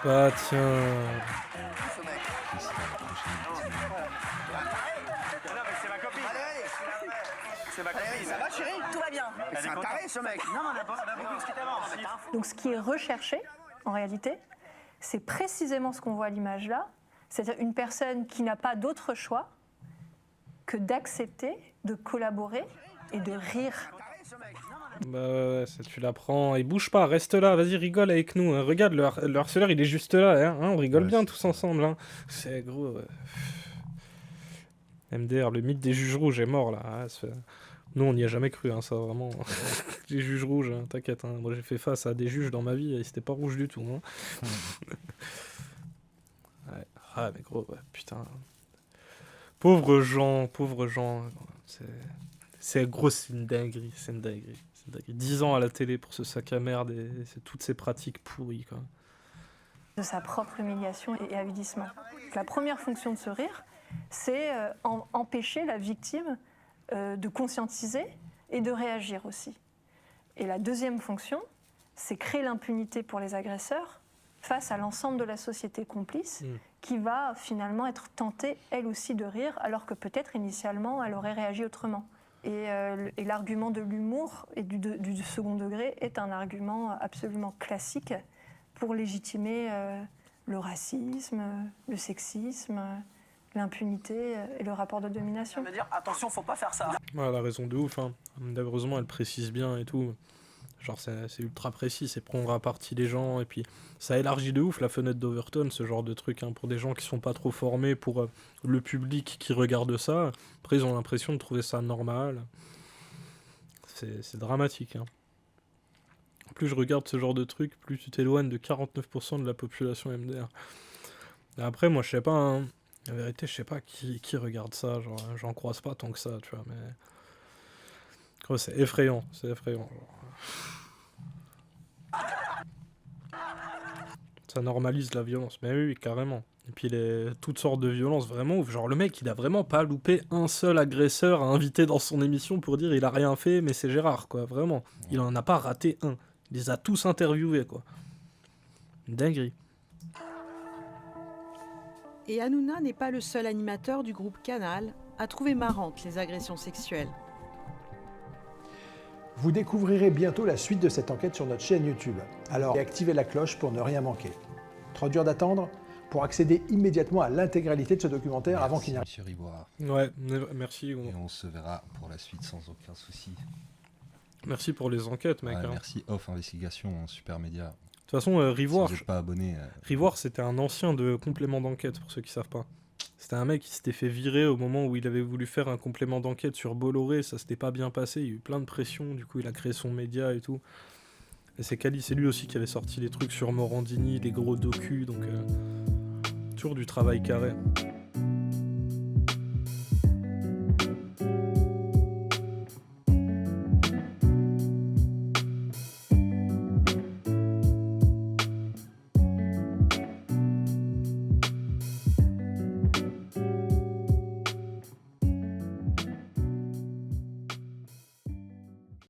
Bah tiens. C'est ma copine. Ça va, chérie? Tout va bien. C'est un taré, ce mec. Non, on a beaucoup de ce qui t'avance. Donc ce qui est recherché, en réalité, c'est précisément ce qu'on voit à l'image là, c'est-à-dire une personne qui n'a pas d'autre choix que d'accepter, de collaborer et de rire. Bah ouais, ça, tu la prends. Et bouge pas, reste là, vas-y, rigole avec nous. Hein. Regarde, le harceleur, il est juste là. Hein. On rigole bien tous ensemble. Hein. C'est gros. MDR, le mythe des juges rouges est mort là. Ah, nous, on n'y a jamais cru, hein, ça, vraiment. Les juges rouges, hein, t'inquiète. Hein. Moi, j'ai fait face à des juges dans ma vie et c'était pas rouge du tout. Hein. Ouais. Ah, mais gros, ouais, putain. Pauvres gens. C'est gros, c'est une dinguerie. 10 ans à la télé pour ce sac à merde et c'est toutes ces pratiques pourries, quoi. De sa propre humiliation et avidissement. La première fonction de ce rire, c'est empêcher la victime de conscientiser et de réagir aussi. Et la deuxième fonction, c'est créer l'impunité pour les agresseurs face à l'ensemble de la société complice qui va finalement être tentée, elle aussi, de rire, alors que peut-être initialement, elle aurait réagi autrement. Et l'argument de l'humour et du second degré est un argument absolument classique pour légitimer le racisme, le sexisme, l'impunité et le rapport de domination. Ça veut dire, attention, faut pas faire ça. Ouais, elle a raison de ouf. Hein. Heureusement, elle précise bien et tout. Genre, c'est ultra précis, c'est prendre à partie les gens. Et puis, ça élargit de ouf la fenêtre d'Overton, ce genre de truc, hein, pour des gens qui sont pas trop formés, pour le public qui regarde ça. Après, ils ont l'impression de trouver ça normal. C'est dramatique. Hein. Plus je regarde ce genre de truc, plus tu t'éloignes de 49% de la population MDR. Et après, moi, je sais pas... Hein. La vérité, je sais pas qui regarde ça, genre, j'en croise pas tant que ça, tu vois, mais... Oh, c'est effrayant, genre. Ça normalise la violence, mais oui, carrément. Et puis toutes sortes de violences vraiment ouf, genre le mec, il a vraiment pas loupé un seul agresseur à inviter dans son émission pour dire il a rien fait, mais c'est Gérard, quoi, vraiment. Il en a pas raté un, il les a tous interviewés, quoi. Une dinguerie. Et Hanouna n'est pas le seul animateur du groupe Canal à trouver marrantes les agressions sexuelles. Vous découvrirez bientôt la suite de cette enquête sur notre chaîne YouTube. Alors activez la cloche pour ne rien manquer. Trop dur d'attendre? Pour accéder immédiatement à l'intégralité de ce documentaire avant qu'il n'y ait... Monsieur Rivoire. Ouais, merci. Et on se verra pour la suite sans aucun souci. Merci pour les enquêtes, mec. Ouais, hein. Merci Off Investigation, super média. De toute façon, Rivoire, si vous n'êtes pas abonné, Rivoire, c'était un ancien de complément d'enquête, pour ceux qui savent pas. C'était un mec qui s'était fait virer au moment où il avait voulu faire un complément d'enquête sur Bolloré, ça s'était pas bien passé, il y a eu plein de pression, du coup il a créé son média et tout. Et c'est lui aussi qui avait sorti les trucs sur Morandini, les gros docus, donc toujours du travail carré.